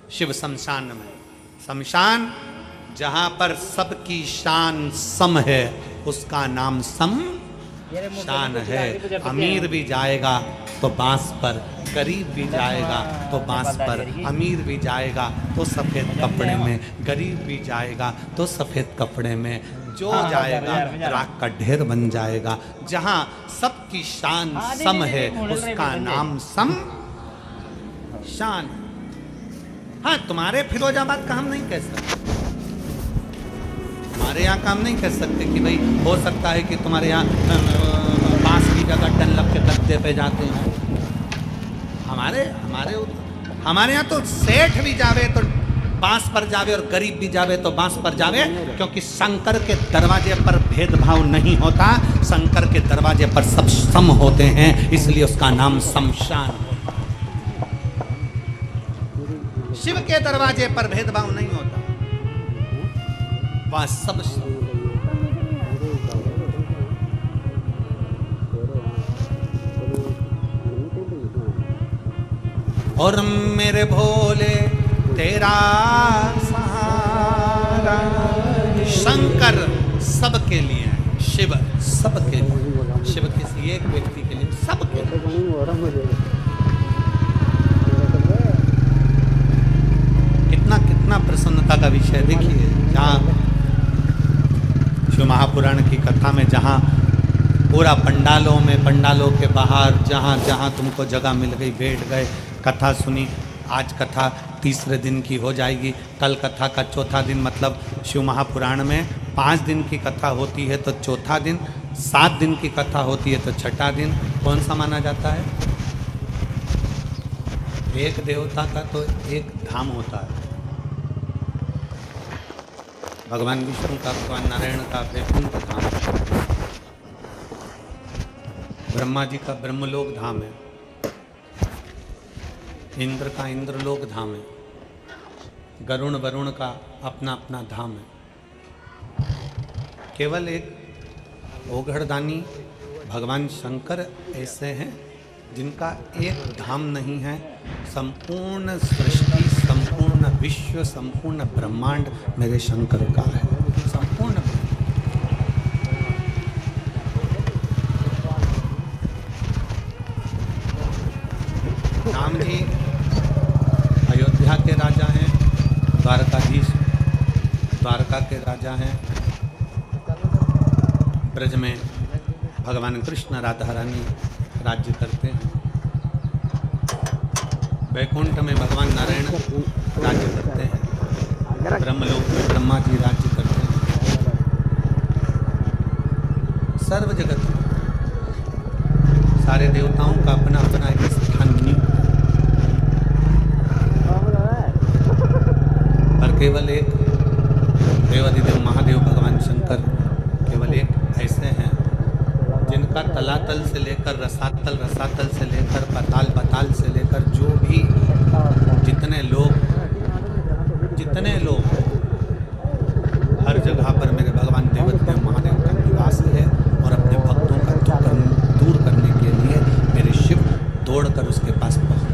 Speaker 1: शिव शमशान में, शमशान जहां पर सबकी शान सम है, उसका नाम शमशान है। अमीर भी जाएगा तो बांस पर, गरीब भी जाएगा तो बांस पर, अमीर भी जाएगा तो सफेद कपड़े में, गरीब भी जाएगा तो सफेद कपड़े में, जो जाएगा राख का ढेर बन जाएगा। जहां सबकी शान सम है, उसका नाम शमशान। हाँ, तुम्हारे फिरोजाबाद का हम नहीं कह सकते, हमारे यहाँ काम नहीं कह सकते कि भाई हो सकता है कि तुम्हारे यहाँ बांस की जगह डनलप के गद्दे पे जाते हैं। हमारे यहाँ तो सेठ भी जावे तो बांस पर जावे और गरीब भी जावे तो बांस पर जावे, क्योंकि शंकर के दरवाजे पर भेदभाव नहीं होता, शंकर के दरवाजे पर सब सम होते हैं, इसलिए उसका नाम शमशान। शिव के दरवाजे पर भेदभाव नहीं होता, वह सब और मेरे भोले तेरा सहारा। शंकर सबके लिए है, शिव सबके लिए, शिव किसी एक व्यक्ति के लिए, सबके लिए। कितना प्रसन्नता का विषय देखिए, जहाँ शिव महापुराण की कथा में, जहाँ पूरा पंडालों में, पंडालों के बाहर जहाँ जहाँ तुमको जगह मिल गई बैठ गए, कथा सुनी। आज कथा तीसरे दिन की हो जाएगी, कल कथा का चौथा दिन, मतलब शिव महापुराण में 5 दिन की कथा होती है तो चौथा दिन, 7 दिन की कथा होती है तो छठा दिन कौन सा माना जाता है? एक देवता का तो एक धाम होता है, भगवान विष्णु का, भगवान नारायण का वैकुंठ धाम, ब्रह्मा जी का ब्रह्मलोक धाम है, इंद्र का इंद्रलोक धाम है, गरुण वरुण का अपना अपना धाम है। केवल एक ओघड़दानी भगवान शंकर ऐसे हैं जिनका एक धाम नहीं है, संपूर्ण सृष्टि, संपूर्ण विश्व, संपूर्ण ब्रह्मांड मेरे शंकर का है, संपूर्ण। राम जी द्वारकाधीश द्वारका के राजा हैं। ब्रज में भगवान कृष्ण राधा रानी राज्य करते हैं। वैकुंठ में भगवान नारायण राज्य करते हैं। ब्रह्मलोक में ब्रह्मा जी राज्य करते हैं। सर्व जगत में सारे देवताओं का अपना अपना एक स्थान नियुक्त है, पर केवल एक देवाधिदेव महादेव भगवान शंकर केवल एक ऐसे हैं जिनका तलातल से लेकर रसातल, रसातल से लेकर पाताल, पाताल से लेकर जो भी जितने लोग हर जगह पर मेरे भगवान देवाधिदेव महादेव का निवास है। और अपने भक्तों का दुख दूर करने के लिए मेरे शिव दौड़कर उसके पास पहुंचे।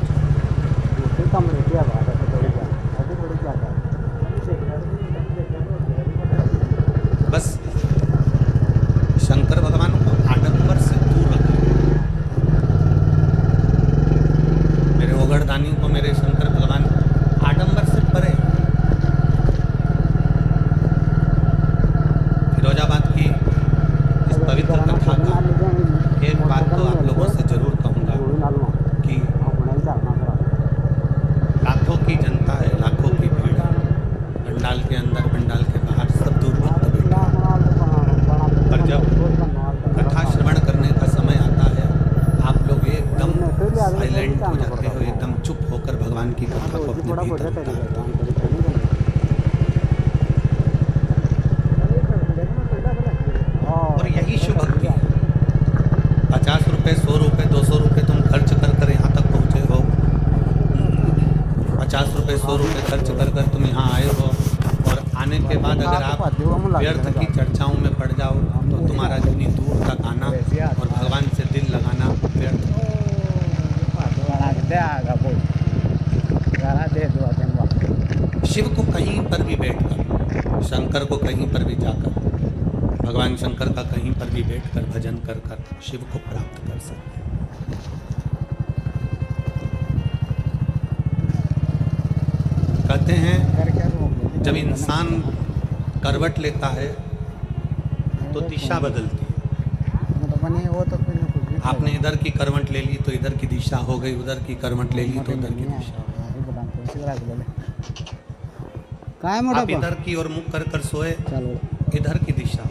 Speaker 1: बस शंकर भगवान को आडंबर से दूर रखा। मेरे ओगड़दानी को मेरे शंकर भगवान आडंबर से परे। फिरोजाबाद की इस पवित्र कथा का एक बात तो आप लोगों से जरूर कहूँगा कि लाखों की जनता है, लाखों की भीड़ है, पंडाल के अंदर, पंडाल के बाहर सब दूर भक्त बैठे हैं। पर जब कथा श्रवण करने का समय आता है, आप लोग एकदम साइलेंट हो जाते हो, एकदम चुप होकर भगवान की कथा को अपने भीतर उतारते हो। और यही शुभ भक्ति है। 50 रुपये, 100 रुपये, 200 रुपये तुम खर्च कर यहाँ तक पहुँचे हो। 50 रुपये, 100 रुपये खर्च कर तुम यहाँ आए हो, और आने के बाद अगर आप व्यर्थ की चर्चाओं में पड़ जाओ तो तुम्हारा इतनी दूर तक आना और भगवान से दिल लगाना व्यर्थ। शिव को कहीं पर भी बैठकर, शंकर को कहीं पर भी जाकर, भगवान शंकर का कहीं पर भी बैठकर भजन कर शिव को प्राप्त कर सकते हैं। कहते हैं जब इंसान करवट लेता है तो दिशा बदलती है। आपने इधर की करवट ले ली तो इधर की दिशा हो गई, उधर की करवट ले ली तो उधर की दिशा हो गई। आप इधर की ओर मुख कर सोए, इधर की दिशा।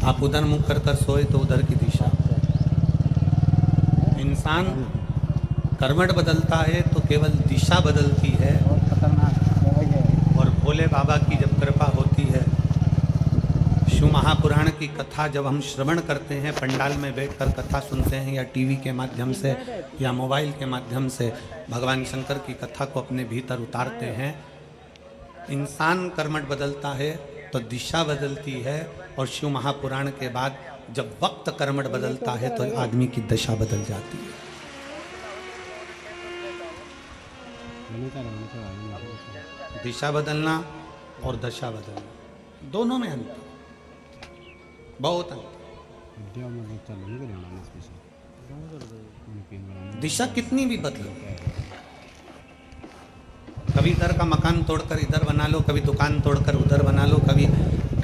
Speaker 1: आप उधर मुख कर सोए तो उधर की दिशा। इंसान करवट बदलता है तो केवल दिशा बदलती है। और भोले बाबा की जब कृपा होती है, शिव महापुराण की कथा जब हम श्रवण करते हैं, पंडाल में बैठकर कथा सुनते हैं या टीवी के माध्यम से या मोबाइल के माध्यम से भगवान शंकर की कथा को अपने भीतर उतारते हैं, इंसान कर्मठ बदलता है तो दिशा बदलती है। और शिव महापुराण के बाद जब वक्त कर्मठ बदलता है तो आदमी की दशा बदल जाती है। दिशा बदलना और दशा बदलना दोनों में अंतर, बहुत अंतर। दिशा कितनी भी बदलो, कभी इधर का मकान तोड़कर इधर बना लो, कभी दुकान तोड़कर उधर बना लो, कभी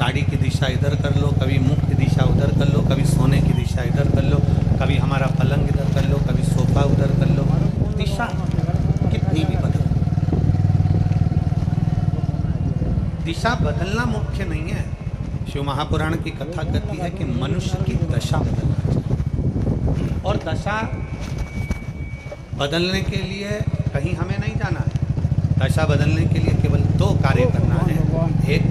Speaker 1: गाड़ी की दिशा इधर कर लो, कभी मुख की दिशा उधर कर लो, कभी सोने की दिशा इधर कर लो, कभी हमारा पलंग इधर कर लो, कभी सोफा उधर कर लो। दिशा कितनी भी बदलो, दिशा बदलना मुख्य नहीं है। शिव महापुराण की कथा कहती है कि मनुष्य की दशा बदलना चाहिए। और दशा बदलने के लिए कहीं हमें नहीं जाना है। दशा बदलने के लिए केवल दो कार्य करना है। एक,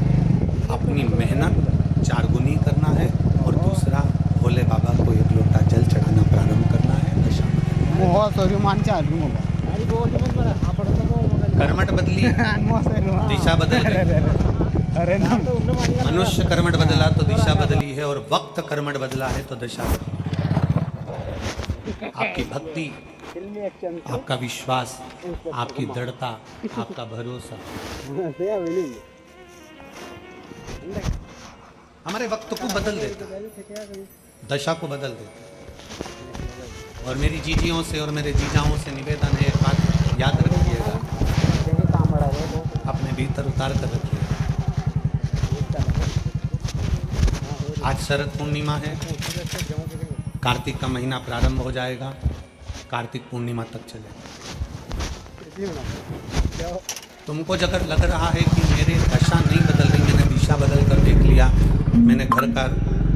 Speaker 1: अपनी मेहनत 4 गुनी करना है, और दूसरा भोले बाबा को एक लोटा जल चढ़ाना प्रारंभ करना है। दशा कर्मठ बदली, दिशा बदल गई। मनुष्य कर्मठ बदला तो दिशा बदली है, और वक्त कर्मठ बदला है तो दशा बदली। आपकी भक्ति, आपका विश्वास, आपकी दृढ़ता, आपका भरोसा हमारे वक्त को बदल देता है, दशा को बदल देता है। और मेरी जीजियों से और मेरे जीजाओं से निवेदन है, एक बात याद रखिएगा, अपने भीतर उतार कर रखिए। आज शरद पूर्णिमा है, कार्तिक का महीना प्रारंभ हो जाएगा, कार्तिक पूर्णिमा तक चलेगा। तुमको अगर लग रहा है कि मेरी दशा नहीं बदल रही, मैंने दिशा बदल कर देख लिया, मैंने घर का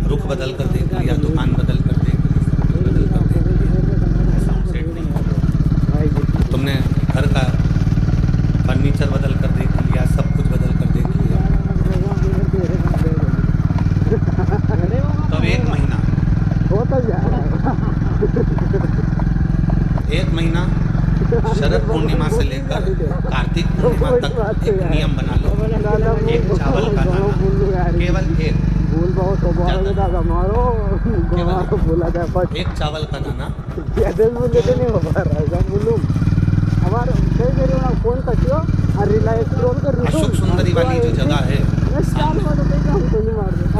Speaker 1: रुख बदल कर देख लिया, दुकान बदल कर देख ली, सब कुछ बदल कर देख लिया, साउंड सेट नहीं होगा, तुमने घर का फर्नीचर बदल कर देख लिया, सब कुछ बदल कर देख लिया, तब एक महीना शरद पूर्णिमा से लेकर कार्तिक पूर्णिमा तक एक नियम बना लो। एक चावल का दाना, केवल एक, एक चावल का दाना, अशोक सुंदरी वाली जो जगह है,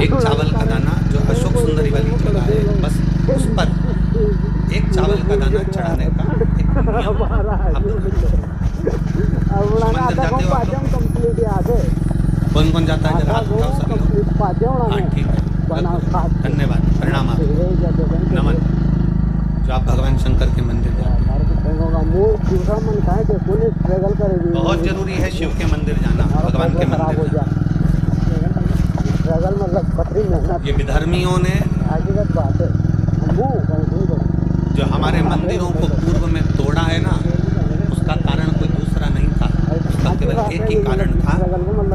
Speaker 1: एक चावल का दाना जो अशोक सुंदरी वाली जगह है, बस उस पर एक चावल का दाना चढ़ाने का एक नियम। कौन कौन जाता है? रात बताओ सभी लोग। हाँ ठीक है, धन्यवाद, प्रणाम, नमन। जो आप भगवान शंकर के मंदिर जाते हैं, बहुत जरूरी है शिव के मंदिर जाना, भगवान के मंदिर जाना। ये विधर्मियों ने जो हमारे मंदिरों को पूर्व में तोड़ा है ना, उसका कारण कोई दूसरा नहीं था, उसका केवल एक ही कारण था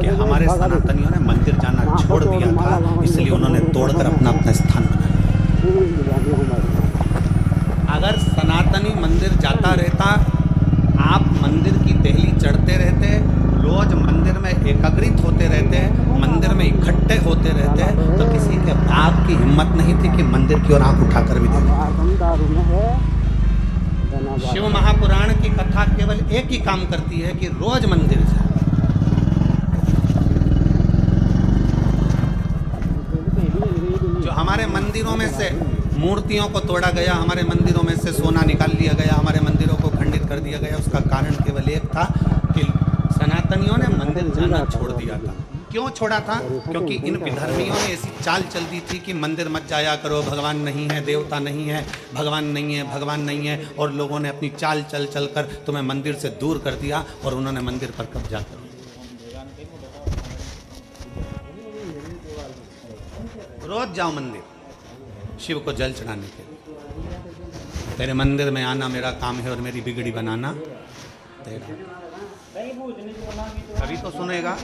Speaker 1: कि हमारे सनातनियों ने मंदिर जाना छोड़ दिया था, इसलिए उन्होंने तोड़कर अपना अपना स्थान बनाया। अगर सनातनी मंदिर जाता रहता, आप मंदिर की पहली चढ़ते रहते, रोज मंदिर में एकत्रित होते रहते, मंदिर में इकट्ठे होते रहते, तो किसी के बाप की हिम्मत नहीं थी कि मंदिर की ओर आंख उठाकर भी देखे। शिव महापुराण की कथा केवल एक ही काम करती है कि रोज मंदिर जाए। जो हमारे मंदिरों में से मूर्तियों को तोड़ा गया, हमारे मंदिरों में से सोना निकाल लिया गया, हमारे मंदिरों को खंडित कर दिया गया, उसका कारण केवल एक था कि सनातनियों ने मंदिर जाना छोड़ दिया था। क्यों छोड़ा था? क्योंकि इन विधर्मियों ने ऐसी चाल चल दी थी कि मंदिर मत जाया करो, भगवान नहीं है, देवता नहीं है, भगवान नहीं है, भगवान नहीं है, और लोगों ने अपनी चाल चल चल कर तुम्हें मंदिर से दूर कर दिया और उन्होंने मंदिर पर कब्जा कर लिया। रोज जाओ मंदिर शिव को जल चढ़ाने के लिए। तेरे मंदिर में आना मेरा काम है और मेरी बिगड़ी बनाना तेरा। कभी तो सुनेगा।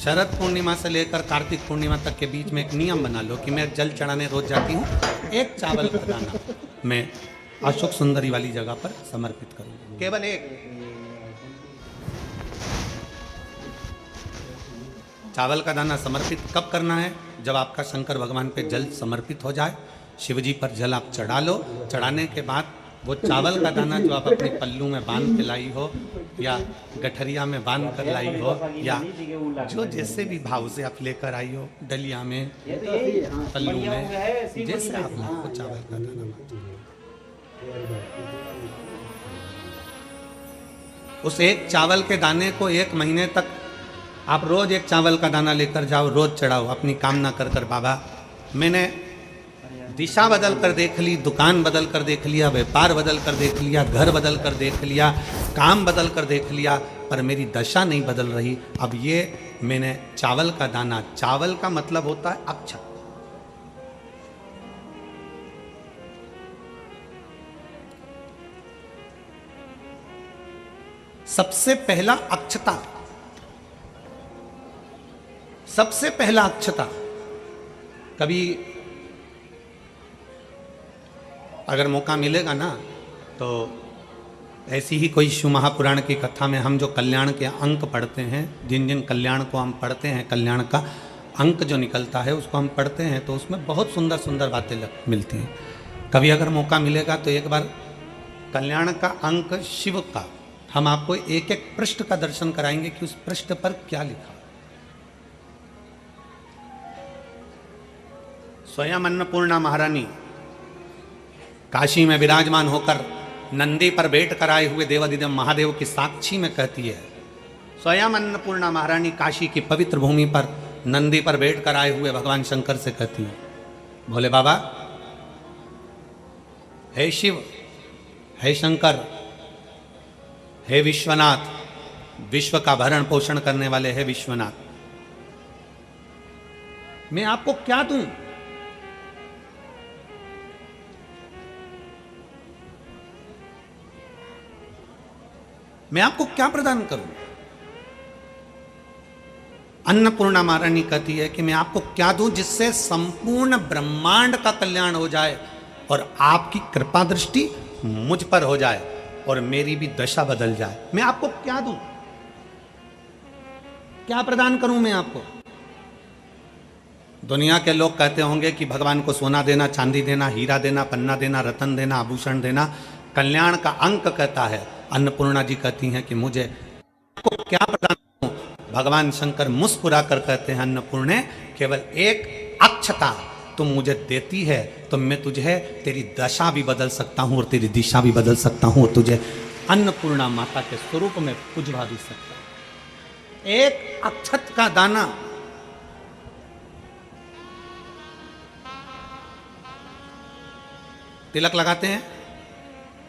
Speaker 1: शरद पूर्णिमा से लेकर कार्तिक पूर्णिमा तक के बीच में एक नियम बना लो कि मैं जल चढ़ाने रोज जाती हूँ, एक चावल का दाना मैं अशोक सुंदरी वाली जगह पर समर्पित करूँगी, केवल एक। चावल का दाना समर्पित कब करना है? जब आपका शंकर भगवान पे जल समर्पित हो जाए, शिव जी पर जल आप चढ़ा लो। चढ़ाने के बाद वो चावल का दाना जो आप अपने पल्लू में बांध के लाई हो, या गठरिया में बांध कर लाई हो, या जो जैसे भी भाव से आप लेकर आई हो, डलिया में, पल्लू में, जैसे आप वो चावल का दाना उस एक चावल के दाने को 1 महीने तक आप रोज एक चावल का दाना लेकर जाओ, रोज चढ़ाओ, अपनी कामना कर कर। बाबा मैंने दिशा बदल कर देख ली, दुकान बदल कर देख लिया, व्यापार बदल कर देख लिया, घर बदल कर देख लिया, काम बदल कर देख लिया, पर मेरी दशा नहीं बदल रही। अब ये मैंने चावल का दाना, चावल का मतलब होता है अक्षत। सबसे पहला अक्षता, सबसे पहला अक्षता। कभी अगर मौका मिलेगा ना, तो ऐसी ही कोई शिव महापुराण की कथा में हम जो कल्याण के अंक पढ़ते हैं, जिन जिन कल्याण को हम पढ़ते हैं, कल्याण का अंक जो निकलता है उसको हम पढ़ते हैं, तो उसमें बहुत सुंदर सुंदर बातें मिलती हैं। कभी अगर मौका मिलेगा तो एक बार कल्याण का अंक शिव का हम आपको एक एक पृष्ठ का दर्शन कराएंगे कि उस पृष्ठ पर क्या लिखा। स्वयं अन्नपूर्णा महारानी काशी में विराजमान होकर नंदी पर बैठ कर आए हुए देवाधिदेव महादेव की साक्षी में कहती है, स्वयं अन्नपूर्णा महारानी काशी की पवित्र भूमि पर नंदी पर बैठ कर आए हुए भगवान शंकर से कहती है, भोले बाबा, हे शिव, हे शंकर, हे विश्वनाथ, विश्व का भरण पोषण करने वाले हे विश्वनाथ, मैं आपको क्या दूं? मैं आपको क्या प्रदान करूं? अन्नपूर्णा महारानी कहती है कि मैं आपको क्या दूं जिससे संपूर्ण ब्रह्मांड का कल्याण हो जाए और आपकी कृपा दृष्टि मुझ पर हो जाए और मेरी भी दशा बदल जाए। मैं आपको क्या दूं? क्या प्रदान करूं मैं आपको? दुनिया के लोग कहते होंगे कि भगवान को सोना देना, चांदी देना, हीरा देना, पन्ना देना, रतन देना, आभूषण देना कल्याण का अंक कहता है। अन्नपूर्णा जी कहती हैं कि मुझे आपको क्या प्रदान करूं? भगवान शंकर मुस्कुरा कर कहते हैं, अन्नपूर्णे, केवल एक अक्षता तुम मुझे देती है तो मैं तुझे तेरी दशा भी बदल सकता हूं और तेरी दिशा भी बदल सकता हूं और तुझे अन्नपूर्णा माता के स्वरूप में पुजवा भी सकता हूं। एक अक्षत का दाना, तिलक लगाते हैं,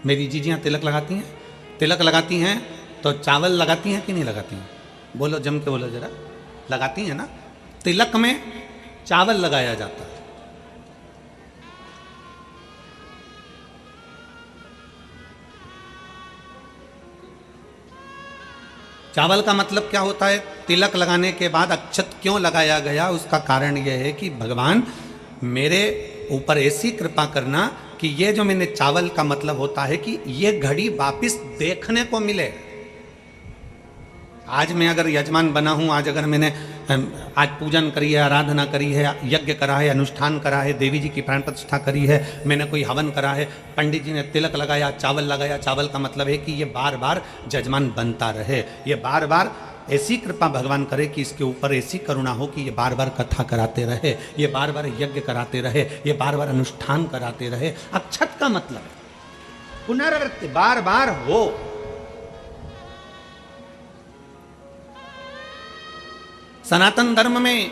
Speaker 1: मेरी जीजियां तिलक लगाती हैं, तिलक लगाती हैं तो चावल लगाती हैं कि नहीं लगाती हैं? बोलो, जम के बोलो जरा। लगाती हैं ना? तिलक में चावल लगाया जाता है। चावल का मतलब क्या होता है? तिलक लगाने के बाद अक्षत क्यों लगाया गया? उसका कारण यह है कि भगवान मेरे ऊपर ऐसी कृपा करना कि ये जो मैंने चावल का मतलब होता है कि ये घड़ी वापिस देखने को मिले। आज मैं अगर यजमान बना हूं, आज अगर मैंने आज पूजन करी है, आराधना करी है, यज्ञ करा है, अनुष्ठान करा है, देवी जी की प्राण प्रतिष्ठा करी है, मैंने कोई हवन करा है, पंडित जी ने तिलक लगाया, चावल लगाया। चावल का मतलब है कि ये बार बार जजमान बनता रहे, ये बार बार ऐसी कृपा भगवान करे कि इसके ऊपर ऐसी करुणा हो कि ये बार बार कथा कराते रहे, ये बार बार यज्ञ कराते रहे, ये बार बार अनुष्ठान कराते रहे। अक्षत का मतलब है पुनरावृत्ति, बार बार हो। सनातन धर्म में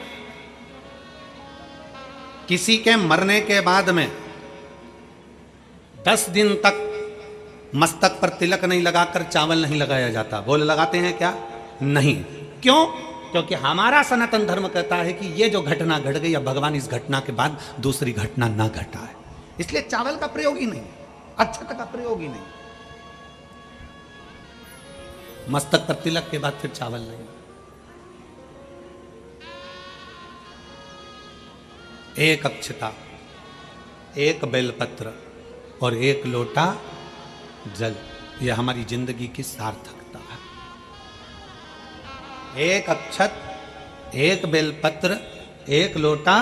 Speaker 1: किसी के मरने के बाद में 10 दिन तक मस्तक पर तिलक नहीं लगाकर चावल नहीं लगाया जाता। बोले लगाते हैं क्या? नहीं। क्यों? क्योंकि हमारा सनातन धर्म कहता है कि ये जो घटना घट गई, अब भगवान इस घटना के बाद दूसरी घटना ना घटाए, इसलिए चावल का प्रयोग ही नहीं, अक्षत का प्रयोग ही नहीं। मस्तक पर तिलक के बाद फिर चावल नहीं। एक अक्षता, एक बेलपत्र और एक लोटा जल, यह हमारी जिंदगी की सार्थकता है। एक अक्षत, एक बेलपत्र, एक लोटा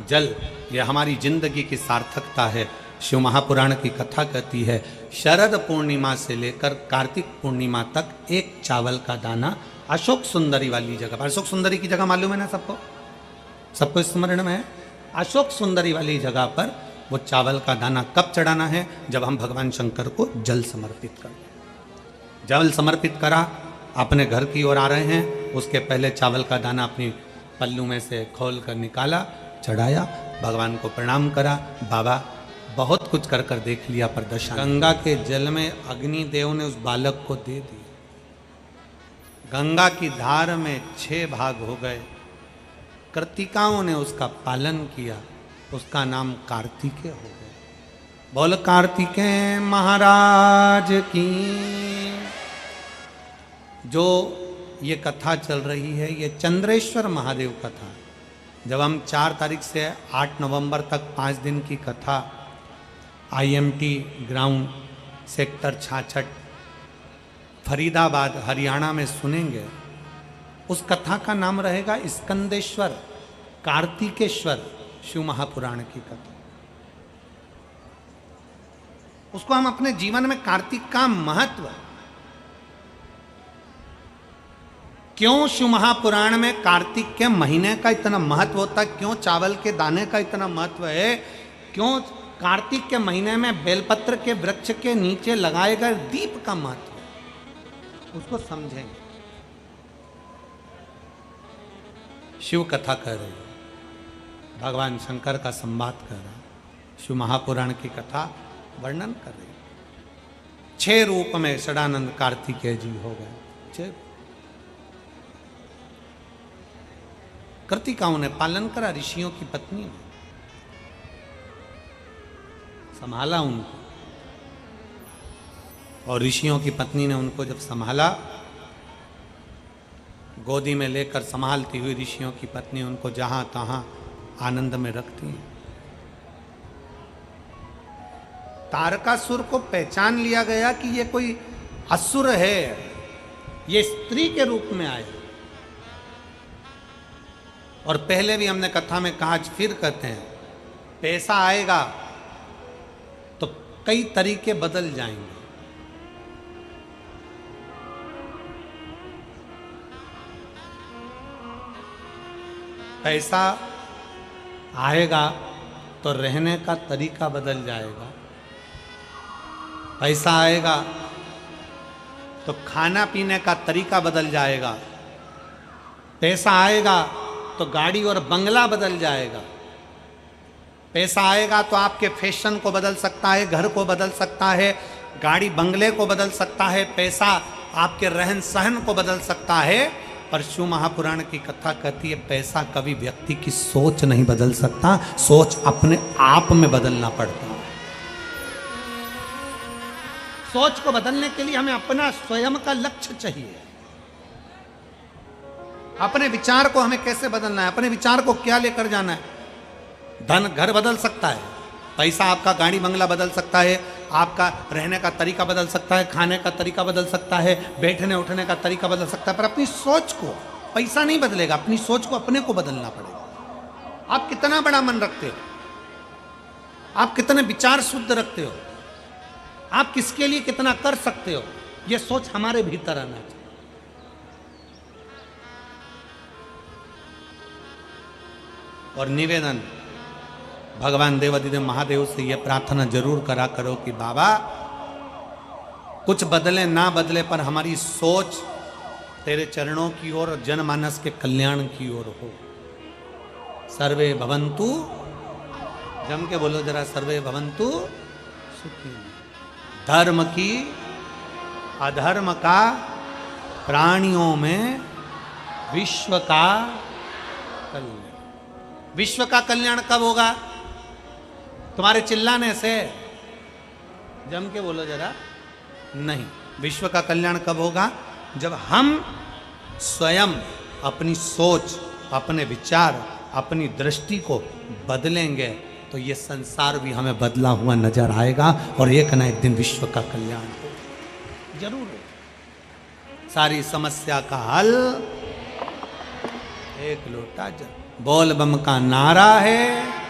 Speaker 1: जल, यह हमारी जिंदगी की सार्थकता है। शिव महापुराण की कथा कहती है, शरद पूर्णिमा से लेकर कार्तिक पूर्णिमा तक एक चावल का दाना अशोक सुंदरी वाली जगह, अशोक सुंदरी की जगह मालूम है ना सबको? सबको स्मरण में है? अशोक सुंदरी वाली जगह पर वो चावल का दाना कब चढ़ाना है? जब हम भगवान शंकर को जल समर्पित करें। जल समर्पित करा, अपने घर की ओर आ रहे हैं, उसके पहले चावल का दाना अपनी पल्लू में से खोल कर निकाला, चढ़ाया, भगवान को प्रणाम करा। बाबा बहुत कुछ कर कर देख लिया पर दशा। गंगा के जल में अग्निदेव ने उस बालक को दे दिया। गंगा की धार में 6 भाग हो गए। कृतिकाओं ने उसका पालन किया, उसका नाम कार्तिकेय हो गया। बोल कार्तिकेय महाराज की। जो ये कथा चल रही है, ये चंद्रेश्वर महादेव कथा। जब हम 4 तारीख से 8 नवंबर तक 5 दिन की कथा IMT ground sector 66 Faridabad Haryana में सुनेंगे, उस कथा का नाम रहेगा स्कंदेश्वर कार्तिकेश्वर, शिव महापुराण की कथा। उसको हम अपने जीवन में कार्तिक का महत्व, क्यों शिव महापुराण में कार्तिक के महीने का इतना महत्व होता है, क्यों चावल के दाने का इतना महत्व है, क्यों कार्तिक के महीने में बेलपत्र के वृक्ष के नीचे लगाए गए दीप का महत्व है, उसको समझेंगे। शिव कथा कर रहे हैं, भगवान शंकर का संवाद कर रहा है, शिव महापुराण की कथा वर्णन कर रहे हैं। 6 रूप में षडानंद कार्तिकेय जी हो गए। 6 कृतिकाओं ने पालन करा, ऋषियों की पत्नी ने संभाला उनको, और ऋषियों की पत्नी ने उनको जब संभाला, गोदी में लेकर संभालती हुई ऋषियों की पत्नी उनको जहां तहां आनंद में रखती है। तारकासुर को पहचान लिया गया कि ये कोई असुर है, ये स्त्री के रूप में आए। और पहले भी हमने कथा में कहा, आज फिर कहते हैं, पैसा आएगा तो कई तरीके बदल जाएंगे। पैसा आएगा तो रहने का तरीका बदल जाएगा। पैसा आएगा तो खाना पीने का तरीका बदल जाएगा। पैसा आएगा तो गाड़ी और बंगला बदल जाएगा। पैसा आएगा तो आपके फैशन को बदल सकता है, घर को बदल सकता है, गाड़ी बंगले को बदल सकता है, पैसा आपके रहन सहन को बदल सकता है। पर शिव महापुराण की कथा कहती है, पैसा कभी व्यक्ति की सोच नहीं बदल सकता, सोच अपने आप में बदलना पड़ता है। सोच को बदलने के लिए हमें अपना स्वयं का लक्ष्य चाहिए। अपने विचार को हमें कैसे बदलना है, अपने विचार को क्या लेकर जाना है। धन घर बदल सकता है, पैसा आपका गाड़ी बंगला बदल सकता है, आपका रहने का तरीका बदल सकता है, खाने का तरीका बदल सकता है, बैठने उठने का तरीका बदल सकता है, पर अपनी सोच को पैसा नहीं बदलेगा। अपनी सोच को अपने को बदलना पड़ेगा। आप कितना बड़ा मन रखते हो, आप कितने विचार शुद्ध रखते हो, आप किसके लिए कितना कर सकते हो, यह सोच हमारे भीतर आना चाहिए। और निवेदन, भगवान देवाधिदेव महादेव से यह प्रार्थना जरूर करा करो कि बाबा कुछ बदले ना बदले, पर हमारी सोच तेरे चरणों की ओर, जनमानस के कल्याण की ओर हो। सर्वे भवन्तु, जम के बोलो जरा, सर्वे भवन्तु सुखी। धर्म की अधर्म का, प्राणियों में विश्व का कल्याण। विश्व का कल्याण कब होगा? तुम्हारे चिल्लाने से, जम के बोलो जरा, नहीं। विश्व का कल्याण कब होगा? जब हम स्वयं अपनी सोच, अपने विचार, अपनी दृष्टि को बदलेंगे, तो ये संसार भी हमें बदला हुआ नजर आएगा, और एक ना एक दिन विश्व का कल्याण हो जरूर हो। सारी समस्या का हल एक लोटा जल। बोल बम का नारा है,